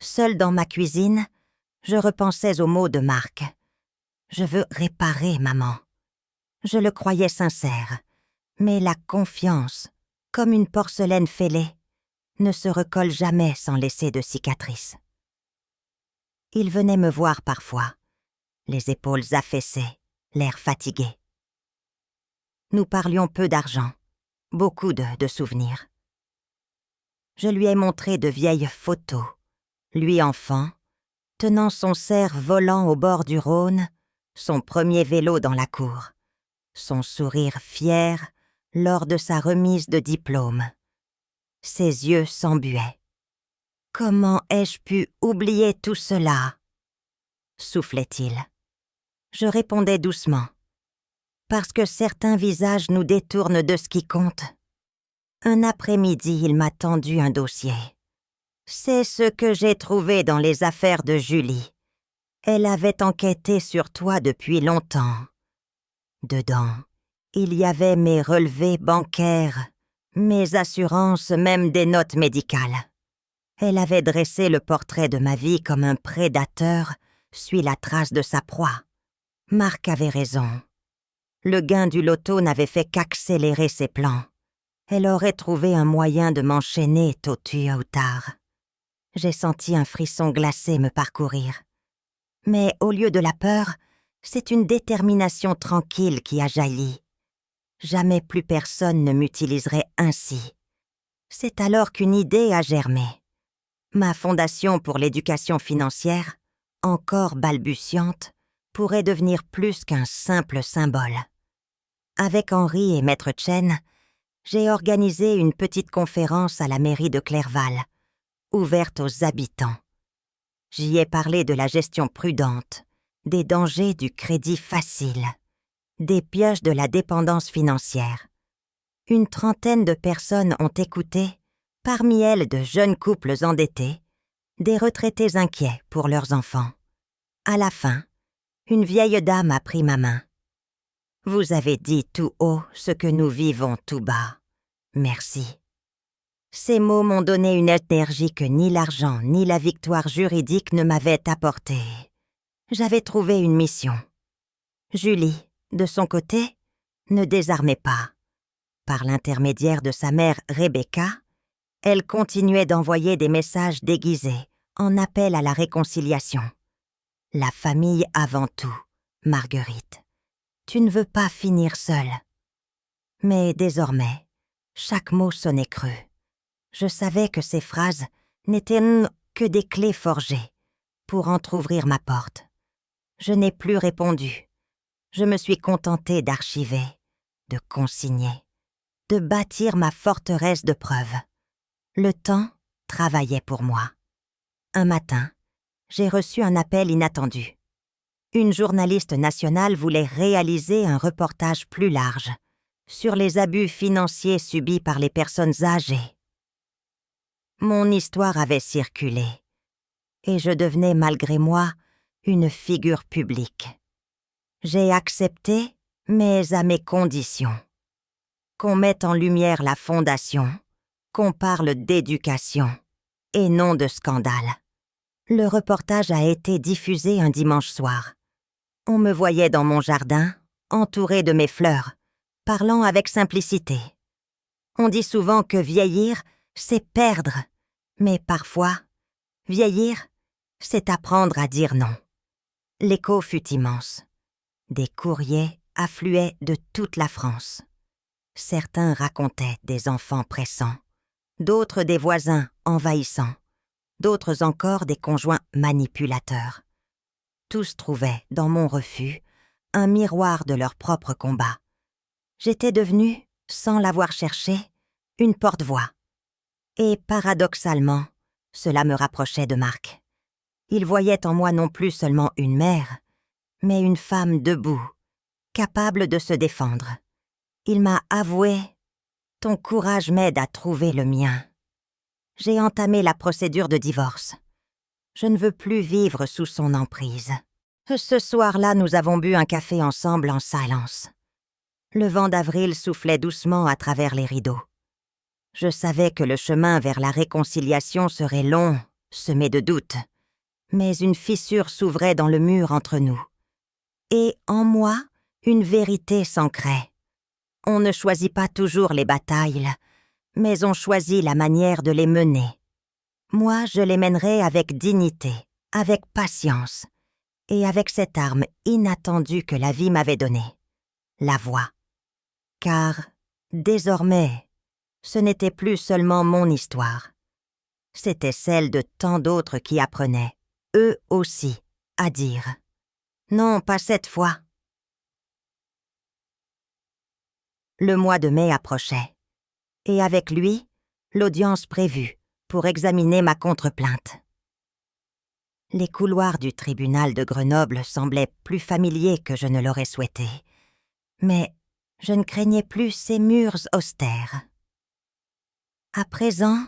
seule dans ma cuisine, je repensais aux mots de Marc. « Je veux réparer, maman. » Je le croyais sincère, mais la confiance, comme une porcelaine fêlée, ne se recolle jamais sans laisser de cicatrices. Il venait me voir parfois, les épaules affaissées, l'air fatigué. Nous parlions peu d'argent, beaucoup de souvenirs. Je lui ai montré de vieilles photos, lui enfant, tenant son cerf-volant au bord du Rhône, son premier vélo dans la cour, son sourire fier lors de sa remise de diplôme. Ses yeux s'embuaient. « Comment ai-je pu oublier tout cela ?» soufflait-il. Je répondais doucement. « Parce que certains visages nous détournent de ce qui compte. » Un après-midi, il m'a tendu un dossier. C'est ce que j'ai trouvé dans les affaires de Julie. Elle avait enquêté sur toi depuis longtemps. Dedans, il y avait mes relevés bancaires, mes assurances, même des notes médicales. Elle avait dressé le portrait de ma vie comme un prédateur suit la trace de sa proie. Marc avait raison. Le gain du loto n'avait fait qu'accélérer ses plans. Elle aurait trouvé un moyen de m'enchaîner tôt ou tard. J'ai senti un frisson glacé me parcourir. Mais au lieu de la peur, c'est une détermination tranquille qui a jailli. Jamais plus personne ne m'utiliserait ainsi. C'est alors qu'une idée a germé. Ma fondation pour l'éducation financière, encore balbutiante, pourrait devenir plus qu'un simple symbole. Avec Henri et Maître Chen, j'ai organisé une petite conférence à la mairie de Clerval, ouverte aux habitants. J'y ai parlé de la gestion prudente, des dangers du crédit facile, des pièges de la dépendance financière. Une trentaine de personnes ont écouté, parmi elles de jeunes couples endettés, des retraités inquiets pour leurs enfants. À la fin, une vieille dame a pris ma main. « Vous avez dit tout haut ce que nous vivons tout bas. Merci. » Ces mots m'ont donné une énergie que ni l'argent ni la victoire juridique ne m'avaient apportée. J'avais trouvé une mission. Julie, de son côté, ne désarmait pas. Par l'intermédiaire de sa mère Rebecca, elle continuait d'envoyer des messages déguisés en appel à la réconciliation. La famille avant tout, Marguerite. Tu ne veux pas finir seule. Mais désormais, chaque mot sonnait creux. Je savais que ces phrases n'étaient que des clés forgées, pour entr'ouvrir ma porte. Je n'ai plus répondu. Je me suis contentée d'archiver, de consigner, de bâtir ma forteresse de preuves. Le temps travaillait pour moi. Un matin, j'ai reçu un appel inattendu. Une journaliste nationale voulait réaliser un reportage plus large sur les abus financiers subis par les personnes âgées. Mon histoire avait circulé, et je devenais malgré moi une figure publique. J'ai accepté, mais à mes conditions. Qu'on mette en lumière la fondation, qu'on parle d'éducation, et non de scandale. Le reportage a été diffusé un dimanche soir. On me voyait dans mon jardin, entourée de mes fleurs, parlant avec simplicité. On dit souvent que vieillir, c'est perdre, mais parfois, vieillir, c'est apprendre à dire non. L'écho fut immense. Des courriers affluaient de toute la France. Certains racontaient des enfants pressants, d'autres des voisins envahissants, d'autres encore des conjoints manipulateurs. Tous trouvaient, dans mon refus, un miroir de leur propre combat. J'étais devenue, sans l'avoir cherché, une porte-voix. Et paradoxalement, cela me rapprochait de Marc. Il voyait en moi non plus seulement une mère, mais une femme debout, capable de se défendre. Il m'a avoué « Ton courage m'aide à trouver le mien ». J'ai entamé la procédure de divorce. Je ne veux plus vivre sous son emprise. Ce soir-là, nous avons bu un café ensemble en silence. Le vent d'avril soufflait doucement à travers les rideaux. Je savais que le chemin vers la réconciliation serait long, semé de doutes, mais une fissure s'ouvrait dans le mur entre nous. Et en moi, une vérité s'ancrait. On ne choisit pas toujours les batailles, mais on choisit la manière de les mener. Moi, je les mènerai avec dignité, avec patience, et avec cette arme inattendue que la vie m'avait donnée, la voix. Car, désormais, ce n'était plus seulement mon histoire. C'était celle de tant d'autres qui apprenaient, eux aussi, à dire. Non, pas cette fois. Le mois de mai approchait, et avec lui, l'audience prévue pour examiner ma contre-plainte. Les couloirs du tribunal de Grenoble semblaient plus familiers que je ne l'aurais souhaité, mais je ne craignais plus ces murs austères. À présent,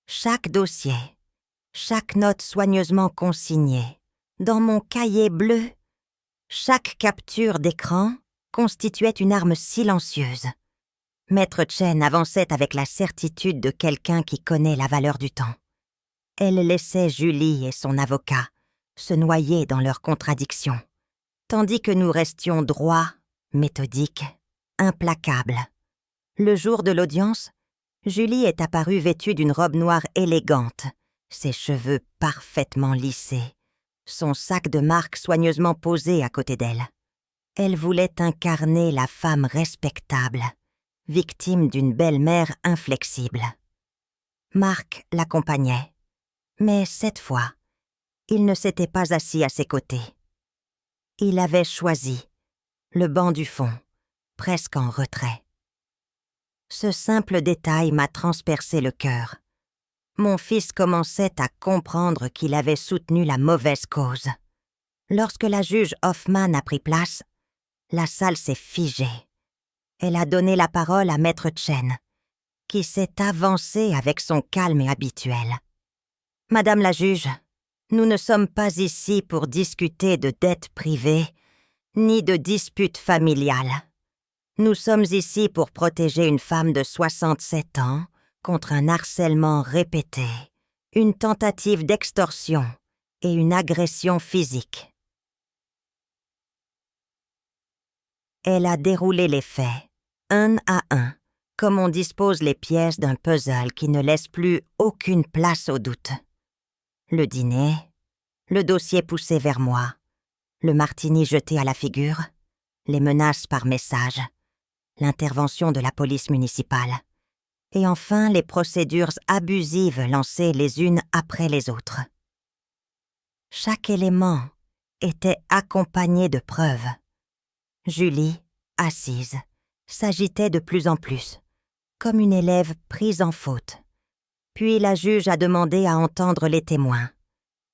chaque dossier, chaque note soigneusement consignée, dans mon cahier bleu, chaque capture d'écran constituait une arme silencieuse. Maître Chen avançait avec la certitude de quelqu'un qui connaît la valeur du temps. Elle laissait Julie et son avocat se noyer dans leurs contradictions, tandis que nous restions droits, méthodiques, implacables. Le jour de l'audience, Julie est apparue vêtue d'une robe noire élégante, ses cheveux parfaitement lissés, son sac de marque soigneusement posé à côté d'elle. Elle voulait incarner la femme respectable, victime d'une belle-mère inflexible. Marc l'accompagnait, mais cette fois, il ne s'était pas assis à ses côtés. Il avait choisi le banc du fond, presque en retrait. Ce simple détail m'a transpercé le cœur. Mon fils commençait à comprendre qu'il avait soutenu la mauvaise cause. Lorsque la juge Hoffman a pris place, la salle s'est figée. Elle a donné la parole à Maître Chen, qui s'est avancé avec son calme habituel. « Madame la juge, nous ne sommes pas ici pour discuter de dettes privées, ni de disputes familiales. Nous sommes ici pour protéger une femme de 67 ans contre un harcèlement répété, une tentative d'extorsion et une agression physique. » Elle a déroulé les faits, un à un, comme on dispose les pièces d'un puzzle qui ne laisse plus aucune place au doute. Le dîner, le dossier poussé vers moi, le martini jeté à la figure, les menaces par message, l'intervention de la police municipale, et enfin les procédures abusives lancées les unes après les autres. Chaque élément était accompagné de preuves. Julie, assise, s'agitait de plus en plus, comme une élève prise en faute. Puis la juge a demandé à entendre les témoins.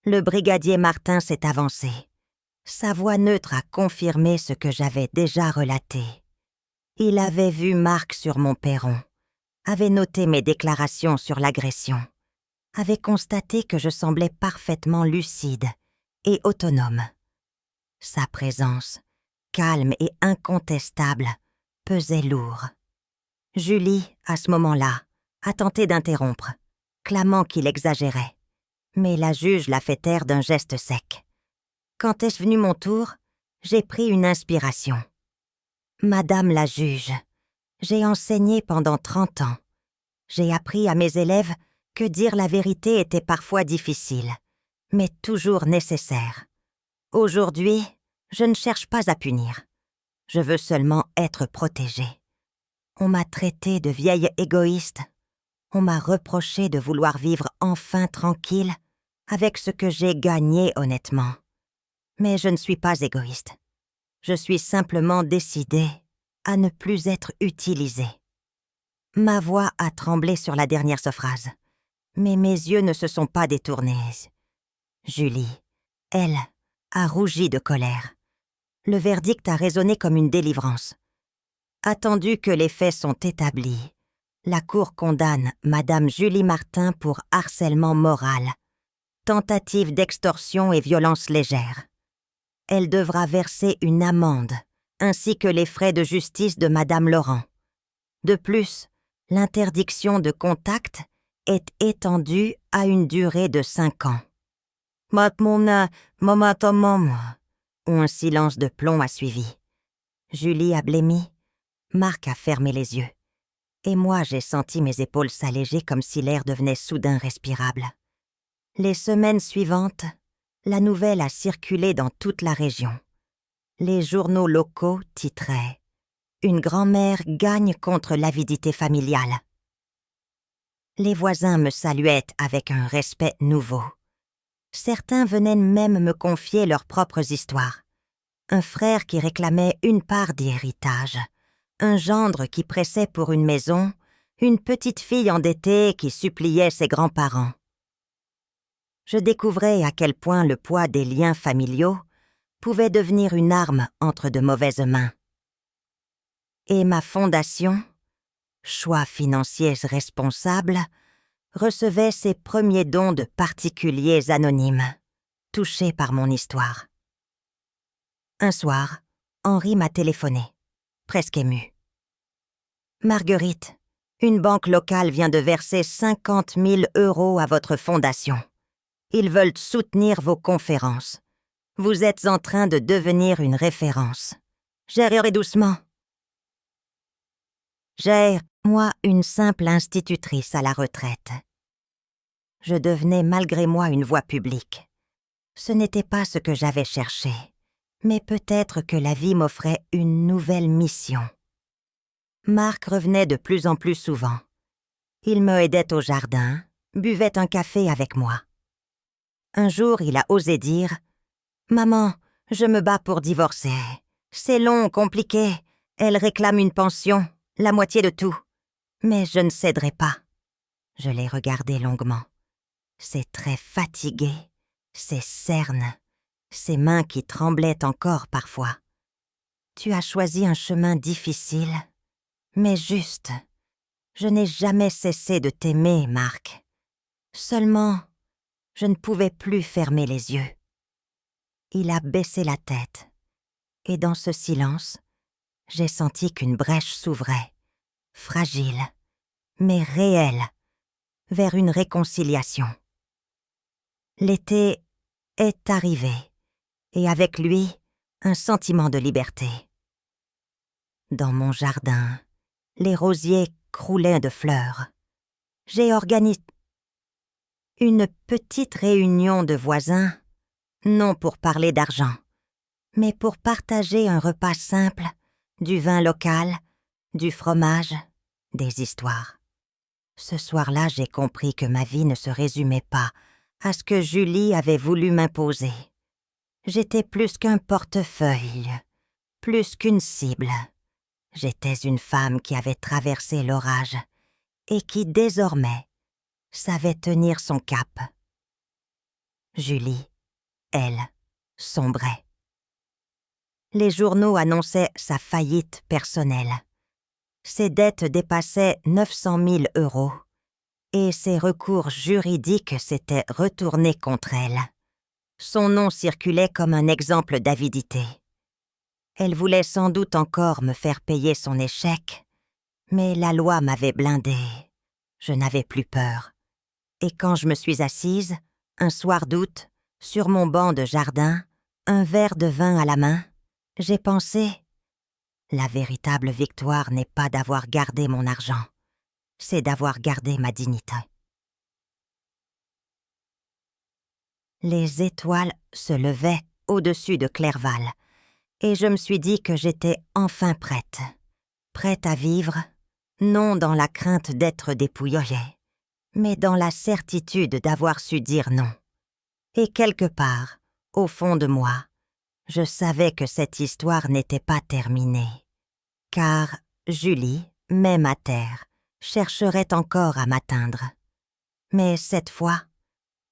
Le brigadier Martin s'est avancé. Sa voix neutre a confirmé ce que j'avais déjà relaté. Il avait vu Marc sur mon perron, avait noté mes déclarations sur l'agression, avait constaté que je semblais parfaitement lucide et autonome. Sa présence, calme et incontestable, pesait lourd. Julie, à ce moment-là, a tenté d'interrompre, clamant qu'il exagérait. Mais la juge l'a fait taire d'un geste sec. Quand est-ce venu mon tour, j'ai pris une inspiration. Madame la juge, j'ai enseigné pendant 30 ans. J'ai appris à mes élèves que dire la vérité était parfois difficile, mais toujours nécessaire. Aujourd'hui, je ne cherche pas à punir. Je veux seulement être protégée. On m'a traitée de vieille égoïste. On m'a reproché de vouloir vivre enfin tranquille avec ce que j'ai gagné honnêtement. Mais je ne suis pas égoïste. Je suis simplement décidée à ne plus être utilisée. Ma voix a tremblé sur la dernière phrase, mais mes yeux ne se sont pas détournés. Julie, elle, a rougi de colère. Le verdict a résonné comme une délivrance. Attendu que les faits sont établis, la Cour condamne Madame Julie Martin pour harcèlement moral, tentative d'extorsion et violence légère. Elle devra verser une amende, ainsi que les frais de justice de Madame Laurent. De plus, l'interdiction de contact est étendue à une durée de 5 ans. Un silence de plomb a suivi. Julie a blêmi, Marc a fermé les yeux. Et moi, j'ai senti mes épaules s'alléger comme si l'air devenait soudain respirable. Les semaines suivantes, la nouvelle a circulé dans toute la région. Les journaux locaux titraient « Une grand-mère gagne contre l'avidité familiale ». Les voisins me saluaient avec un respect nouveau. Certains venaient même me confier leurs propres histoires. Un frère qui réclamait une part d'héritage, un gendre qui pressait pour une maison, une petite fille endettée qui suppliait ses grands-parents. Je découvrais à quel point le poids des liens familiaux pouvait devenir une arme entre de mauvaises mains. Et ma fondation, Choix financiers responsables, recevait ses premiers dons de particuliers anonymes, touchés par mon histoire. Un soir, Henri m'a téléphoné, presque ému. « Marguerite, une banque locale vient de verser 50 000 € à votre fondation. Ils veulent soutenir vos conférences. Vous êtes en train de devenir une référence. Gérez doucement. » J'ai, moi, une simple institutrice à la retraite. Je devenais malgré moi une voix publique. Ce n'était pas ce que j'avais cherché, mais peut-être que la vie m'offrait une nouvelle mission. Marc revenait de plus en plus souvent. Il me aidait au jardin, buvait un café avec moi. Un jour, il a osé dire « Maman, je me bats pour divorcer. C'est long, compliqué. Elle réclame une pension, la moitié de tout. Mais je ne céderai pas. » Je l'ai regardé longuement. Ses traits fatigués, ses cernes, ses mains qui tremblaient encore parfois. « Tu as choisi un chemin difficile, mais juste. Je n'ai jamais cessé de t'aimer, Marc. Seulement, je ne pouvais plus fermer les yeux. » Il a baissé la tête, et dans ce silence, j'ai senti qu'une brèche s'ouvrait, fragile, mais réelle, vers une réconciliation. L'été est arrivé, et avec lui, un sentiment de liberté. Dans mon jardin, les rosiers croulaient de fleurs. J'ai organisé une petite réunion de voisins, non pour parler d'argent, mais pour partager un repas simple, du vin local, du fromage, des histoires. Ce soir-là, j'ai compris que ma vie ne se résumait pas à ce que Julie avait voulu m'imposer. J'étais plus qu'un portefeuille, plus qu'une cible. J'étais une femme qui avait traversé l'orage et qui, désormais, savait tenir son cap. Julie, elle, sombrait. Les journaux annonçaient sa faillite personnelle. Ses dettes dépassaient 900 000 € et ses recours juridiques s'étaient retournés contre elle. Son nom circulait comme un exemple d'avidité. Elle voulait sans doute encore me faire payer son échec, mais la loi m'avait blindée. Je n'avais plus peur. Et quand je me suis assise, un soir d'août, sur mon banc de jardin, un verre de vin à la main, j'ai pensé: la véritable victoire n'est pas d'avoir gardé mon argent, c'est d'avoir gardé ma dignité. Les étoiles se levaient au-dessus de Clerval, et je me suis dit que j'étais enfin prête à vivre, non dans la crainte d'être dépouillée, mais dans la certitude d'avoir su dire non. Et quelque part, au fond de moi, je savais que cette histoire n'était pas terminée, car Julie, même à terre, chercherait encore à m'atteindre. Mais cette fois,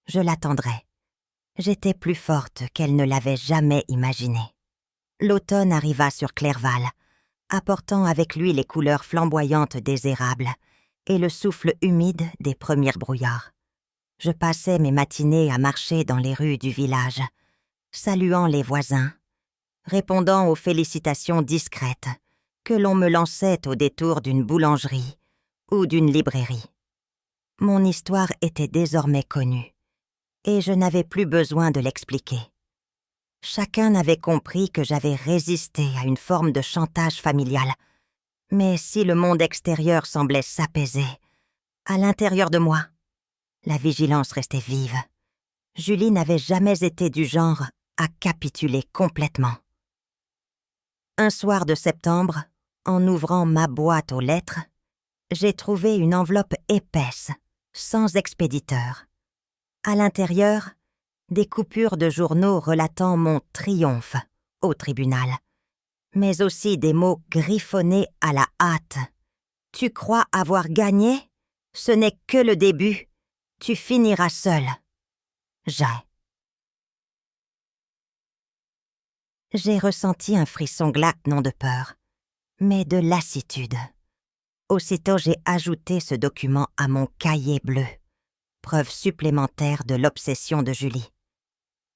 je l'attendrai. J'étais plus forte qu'elle ne l'avait jamais imaginé. L'automne arriva sur Clerval, apportant avec lui les couleurs flamboyantes des érables et le souffle humide des premiers brouillards. Je passais mes matinées à marcher dans les rues du village, saluant les voisins, répondant aux félicitations discrètes que l'on me lançait au détour d'une boulangerie ou d'une librairie. Mon histoire était désormais connue, et je n'avais plus besoin de l'expliquer. Chacun avait compris que j'avais résisté à une forme de chantage familial, mais si le monde extérieur semblait s'apaiser, à l'intérieur de moi, la vigilance restait vive. Julie n'avait jamais été du genre à capituler complètement. Un soir de septembre, en ouvrant ma boîte aux lettres, j'ai trouvé une enveloppe épaisse, sans expéditeur. À l'intérieur, des coupures de journaux relatant mon triomphe au tribunal, mais aussi des mots griffonnés à la hâte. « Tu crois avoir gagné? Ce n'est que le début. Tu finiras seul. » J'ai ressenti un frisson glace, non de peur, mais de lassitude. Aussitôt, j'ai ajouté ce document à mon cahier bleu, preuve supplémentaire de l'obsession de Julie.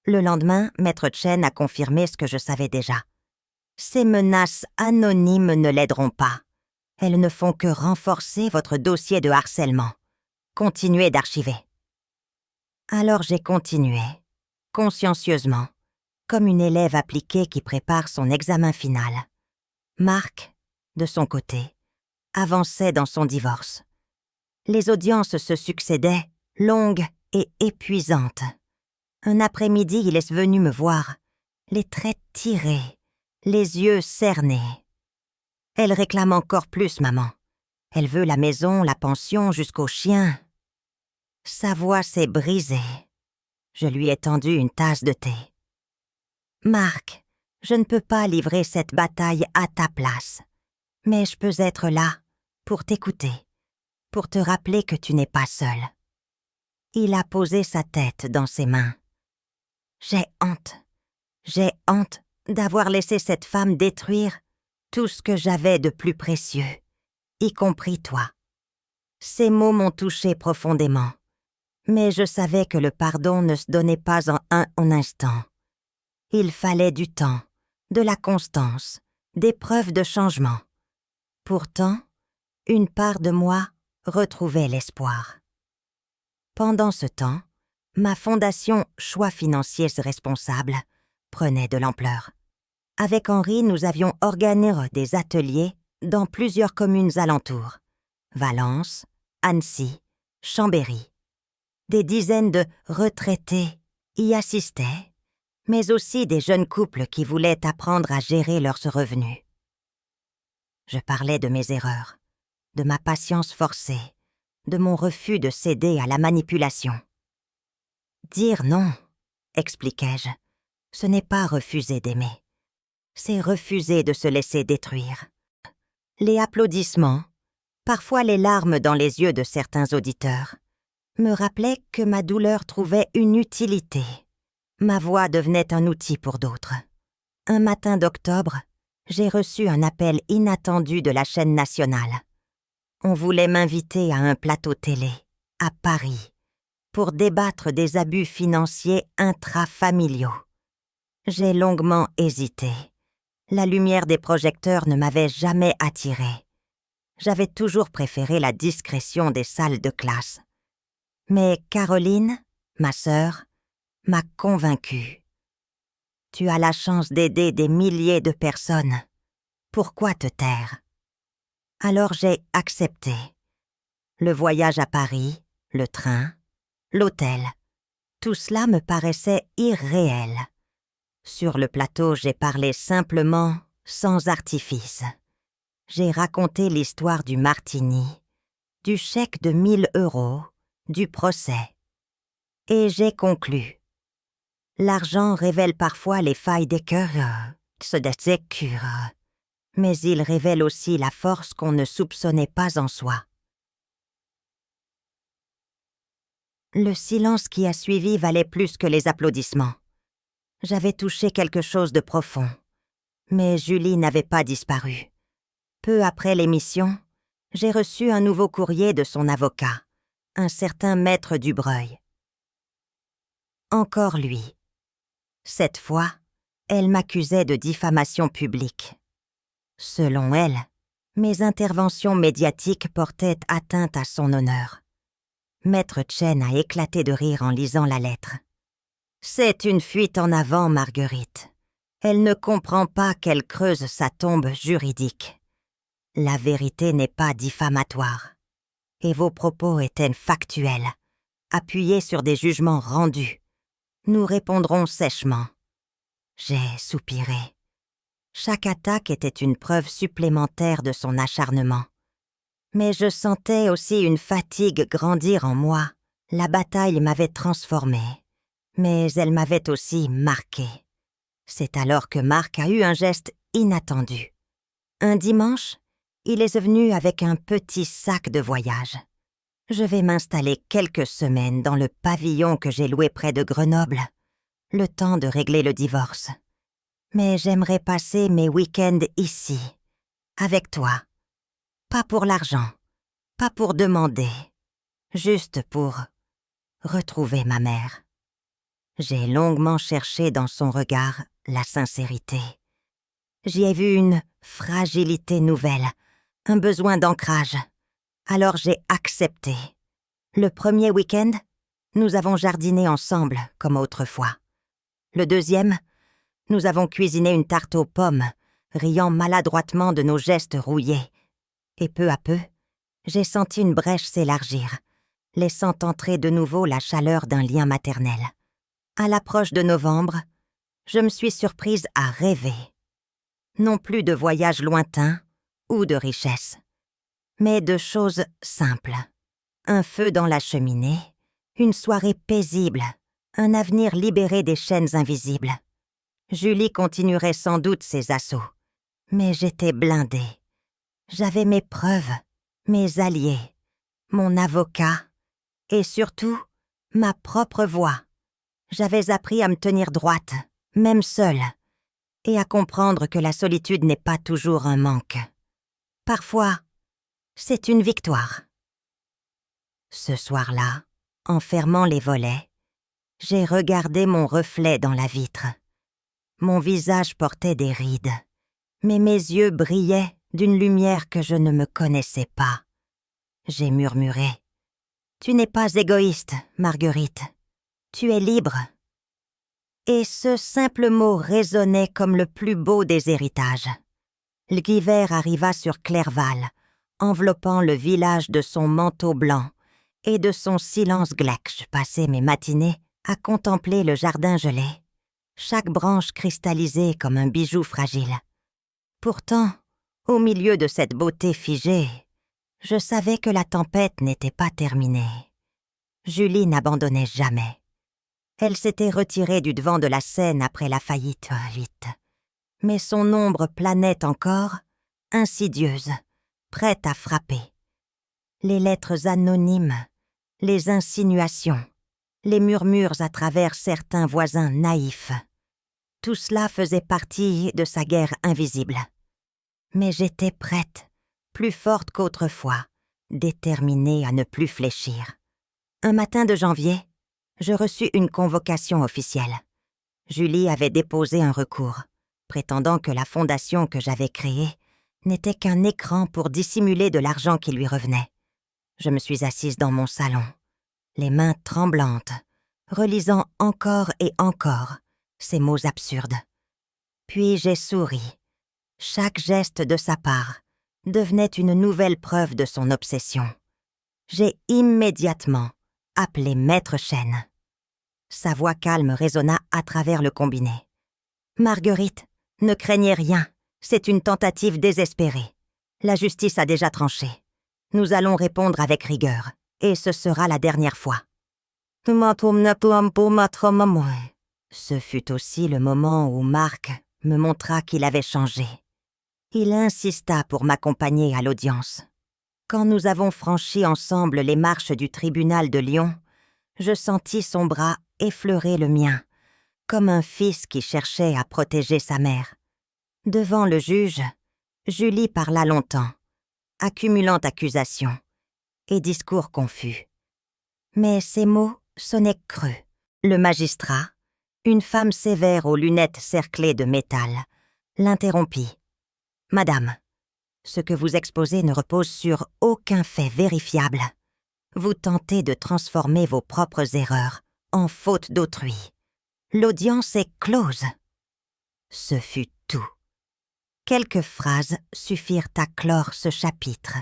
Le lendemain, Maître Chen a confirmé ce que je savais déjà. Ces menaces anonymes ne l'aideront pas. Elles ne font que renforcer votre dossier de harcèlement. Continuez d'archiver. Alors j'ai continué, consciencieusement, comme une élève appliquée qui prépare son examen final. Marc, de son côté, avançait dans son divorce. Les audiences se succédaient, longues et épuisantes. Un après-midi, il est venu me voir, les traits tirés, les yeux cernés. Elle réclame encore plus, maman. Elle veut la maison, la pension, jusqu'au chien. Sa voix s'est brisée. Je lui ai tendu une tasse de thé. Marc, je ne peux pas livrer cette bataille à ta place, mais je peux être là pour t'écouter, pour te rappeler que tu n'es pas seul. Il a posé sa tête dans ses mains. J'ai honte d'avoir laissé cette femme détruire tout ce que j'avais de plus précieux, y compris toi. Ces mots m'ont touché profondément, mais je savais que le pardon ne se donnait pas en un instant. Il fallait du temps, de la constance, des preuves de changement. Pourtant, une part de moi retrouvait l'espoir. Pendant ce temps, ma fondation Choix financiers responsables prenait de l'ampleur. Avec Henri, nous avions organisé des ateliers dans plusieurs communes alentours. Valence, Annecy, Chambéry. Des dizaines de retraités y assistaient, mais aussi des jeunes couples qui voulaient apprendre à gérer leurs revenus. Je parlais de mes erreurs, de ma patience forcée, de mon refus de céder à la manipulation. Dire non, expliquai-je, ce n'est pas refuser d'aimer. C'est refuser de se laisser détruire. Les applaudissements, parfois les larmes dans les yeux de certains auditeurs, me rappelaient que ma douleur trouvait une utilité. Ma voix devenait un outil pour d'autres. Un matin d'octobre, j'ai reçu un appel inattendu de la chaîne nationale. On voulait m'inviter à un plateau télé, à Paris, pour débattre des abus financiers intrafamiliaux. J'ai longuement hésité. La lumière des projecteurs ne m'avait jamais attirée. J'avais toujours préféré la discrétion des salles de classe. Mais Caroline, ma sœur, m'a convaincue. Tu as la chance d'aider des milliers de personnes. Pourquoi te taire? Alors j'ai accepté. Le voyage à Paris, le train, l'hôtel, tout cela me paraissait irréel. Sur le plateau, j'ai parlé simplement, sans artifice. J'ai raconté l'histoire du martini, du chèque de 1 000 €, du procès. Et j'ai conclu. L'argent révèle parfois les failles des cœurs, mais il révèle aussi la force qu'on ne soupçonnait pas en soi. Le silence qui a suivi valait plus que les applaudissements. J'avais touché quelque chose de profond. Mais Julie n'avait pas disparu. Peu après l'émission, j'ai reçu un nouveau courrier de son avocat, un certain maître Dubreuil. Encore lui. Cette fois, elle m'accusait de diffamation publique. Selon elle, mes interventions médiatiques portaient atteinte à son honneur. Maître Chen a éclaté de rire en lisant la lettre. C'est une fuite en avant, Marguerite. Elle ne comprend pas qu'elle creuse sa tombe juridique. La vérité n'est pas diffamatoire. Et vos propos étaient factuels, appuyés sur des jugements rendus. Nous répondrons sèchement. J'ai soupiré. Chaque attaque était une preuve supplémentaire de son acharnement. Mais je sentais aussi une fatigue grandir en moi. La bataille m'avait transformée, mais elle m'avait aussi marquée. C'est alors que Marc a eu un geste inattendu. Un dimanche, il est venu avec un petit sac de voyage. Je vais m'installer quelques semaines dans le pavillon que j'ai loué près de Grenoble, le temps de régler le divorce. Mais j'aimerais passer mes week-ends ici, avec toi. Pas pour l'argent, pas pour demander, juste pour retrouver ma mère. J'ai longuement cherché dans son regard la sincérité. J'y ai vu une fragilité nouvelle, un besoin d'ancrage. Alors j'ai accepté. Le premier week-end, nous avons jardiné ensemble, comme autrefois. Le deuxième, nous avons cuisiné une tarte aux pommes, riant maladroitement de nos gestes rouillés. Et peu à peu, j'ai senti une brèche s'élargir, laissant entrer de nouveau la chaleur d'un lien maternel. À l'approche de novembre, je me suis surprise à rêver. Non plus de voyages lointains ou de richesses, mais de choses simples. Un feu dans la cheminée, une soirée paisible, un avenir libéré des chaînes invisibles. Julie continuerait sans doute ses assauts, mais j'étais blindée. J'avais mes preuves, mes alliés, mon avocat et surtout ma propre voix. J'avais appris à me tenir droite, même seule, et à comprendre que la solitude n'est pas toujours un manque. Parfois, c'est une victoire. Ce soir-là, en fermant les volets, j'ai regardé mon reflet dans la vitre. Mon visage portait des rides, mais mes yeux brillaient d'une lumière que je ne me connaissais pas. J'ai murmuré. « Tu n'es pas égoïste, Marguerite. Tu es libre. » Et ce simple mot résonnait comme le plus beau des héritages. L'hiver arriva sur Clerval, enveloppant le village de son manteau blanc, et de son silence glauque, je passais mes matinées à contempler le jardin gelé, chaque branche cristallisée comme un bijou fragile. Pourtant, au milieu de cette beauté figée, je savais que la tempête n'était pas terminée. Julie n'abandonnait jamais. Elle s'était retirée du devant de la scène après la faillite, vite. Mais son ombre planait encore, insidieuse, prête à frapper. Les lettres anonymes, les insinuations, les murmures à travers certains voisins naïfs. Tout cela faisait partie de sa guerre invisible. Mais j'étais prête, plus forte qu'autrefois, déterminée à ne plus fléchir. Un matin de janvier, je reçus une convocation officielle. Julie avait déposé un recours, prétendant que la fondation que j'avais créée n'était qu'un écran pour dissimuler de l'argent qui lui revenait. Je me suis assise dans mon salon, les mains tremblantes, relisant encore et encore ces mots absurdes. Puis j'ai souri. Chaque geste de sa part devenait une nouvelle preuve de son obsession. J'ai immédiatement appelé Maître Chêne. Sa voix calme résonna à travers le combiné. « Marguerite, ne craignez rien, c'est une tentative désespérée. La justice a déjà tranché. Nous allons répondre avec rigueur, et ce sera la dernière fois. » Ce fut aussi le moment où Marc me montra qu'il avait changé. Il insista pour m'accompagner à l'audience. Quand nous avons franchi ensemble les marches du tribunal de Lyon, je sentis son bras effleurer le mien, comme un fils qui cherchait à protéger sa mère. Devant le juge, Julie parla longtemps, accumulant accusations et discours confus. Mais ses mots sonnaient creux. Le magistrat, une femme sévère aux lunettes cerclées de métal, l'interrompit. « Madame, ce que vous exposez ne repose sur aucun fait vérifiable. Vous tentez de transformer vos propres erreurs en faute d'autrui. L'audience est close. » Ce fut tout. Quelques phrases suffirent à clore ce chapitre.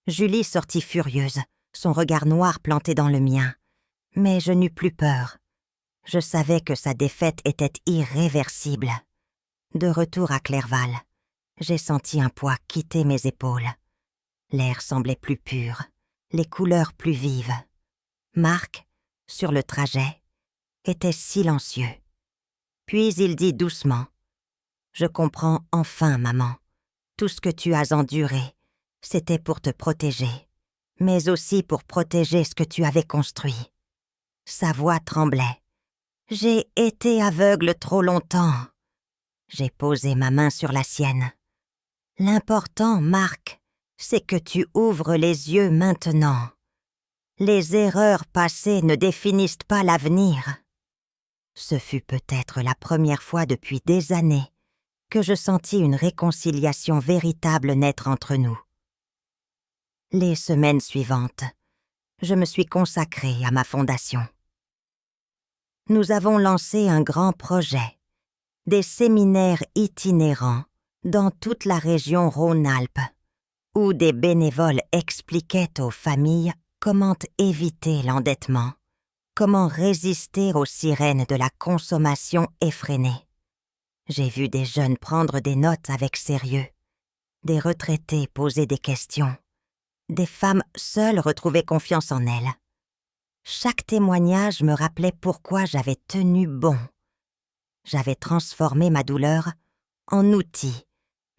Julie sortit furieuse, son regard noir planté dans le mien. Mais je n'eus plus peur. Je savais que sa défaite était irréversible. De retour à Clerval, j'ai senti un poids quitter mes épaules. L'air semblait plus pur, les couleurs plus vives. Marc, sur le trajet, était silencieux. Puis il dit doucement : « Je comprends enfin, maman. Tout ce que tu as enduré, c'était pour te protéger, mais aussi pour protéger ce que tu avais construit. » Sa voix tremblait. « J'ai été aveugle trop longtemps. » J'ai posé ma main sur la sienne. « L'important, Marc, c'est que tu ouvres les yeux maintenant. Les erreurs passées ne définissent pas l'avenir. » Ce fut peut-être la première fois depuis des années que je sentis une réconciliation véritable naître entre nous. Les semaines suivantes, je me suis consacrée à ma fondation. Nous avons lancé un grand projet, des séminaires itinérants dans toute la région Rhône-Alpes, où des bénévoles expliquaient aux familles comment éviter l'endettement, comment résister aux sirènes de la consommation effrénée. J'ai vu des jeunes prendre des notes avec sérieux, des retraités poser des questions, des femmes seules retrouver confiance en elles. Chaque témoignage me rappelait pourquoi j'avais tenu bon. J'avais transformé ma douleur en outil,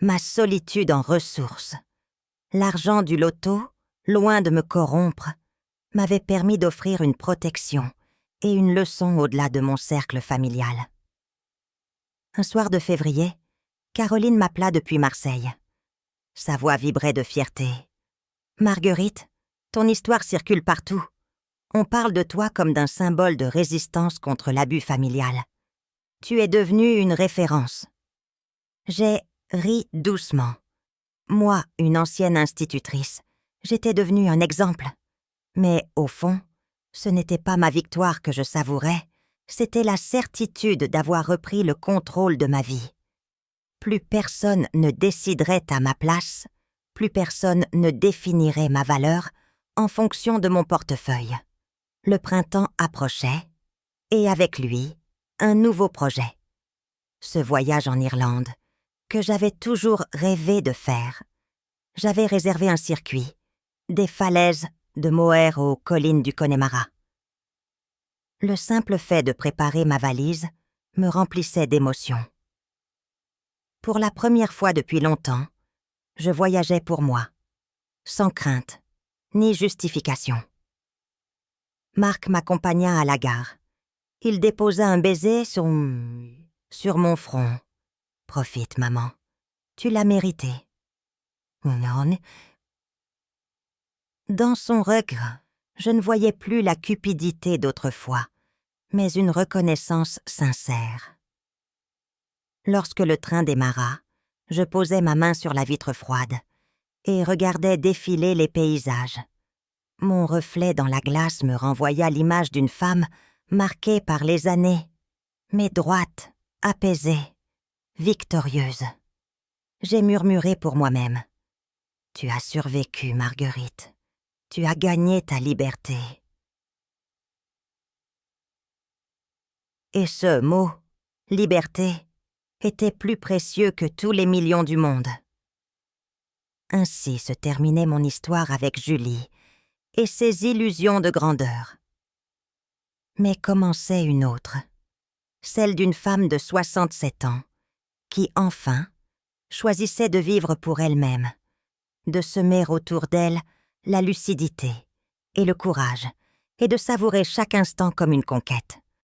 ma solitude en ressource. L'argent du loto, loin de me corrompre, m'avait permis d'offrir une protection et une leçon au-delà de mon cercle familial. Un soir de février, Caroline m'appela depuis Marseille. Sa voix vibrait de fierté. « Marguerite, ton histoire circule partout. On parle de toi comme d'un symbole de résistance contre l'abus familial. Tu es devenue une référence. » J'ai ri doucement. Moi, une ancienne institutrice, j'étais devenue un exemple. Mais au fond, ce n'était pas ma victoire que je savourais, c'était la certitude d'avoir repris le contrôle de ma vie. Plus personne ne déciderait à ma place, plus personne ne définirait ma valeur en fonction de mon portefeuille. Le printemps approchait, et avec lui, un nouveau projet. Ce voyage en Irlande, que j'avais toujours rêvé de faire. J'avais réservé un circuit, des falaises de Moher aux collines du Connemara. Le simple fait de préparer ma valise me remplissait d'émotions. Pour la première fois depuis longtemps, je voyageais pour moi, sans crainte, ni justification. Marc m'accompagna à la gare. Il déposa un baiser sur mon front. « Profite, maman. Tu l'as mérité. » Non. Dans son regard, je ne voyais plus la cupidité d'autrefois, mais une reconnaissance sincère. Lorsque le train démarra, je posai ma main sur la vitre froide et regardais défiler les paysages. Mon reflet dans la glace me renvoya l'image d'une femme marquée par les années, mais droite, apaisée, victorieuse. J'ai murmuré pour moi-même. « Tu as survécu, Marguerite. Tu as gagné ta liberté. » Et ce mot, liberté, était plus précieux que tous les millions du monde. Ainsi se terminait mon histoire avec Julie et ses illusions de grandeur. Mais commençait une autre, celle d'une femme de 67 ans, qui enfin choisissait de vivre pour elle-même, de semer autour d'elle la lucidité et le courage, et de savourer chaque instant comme une conquête.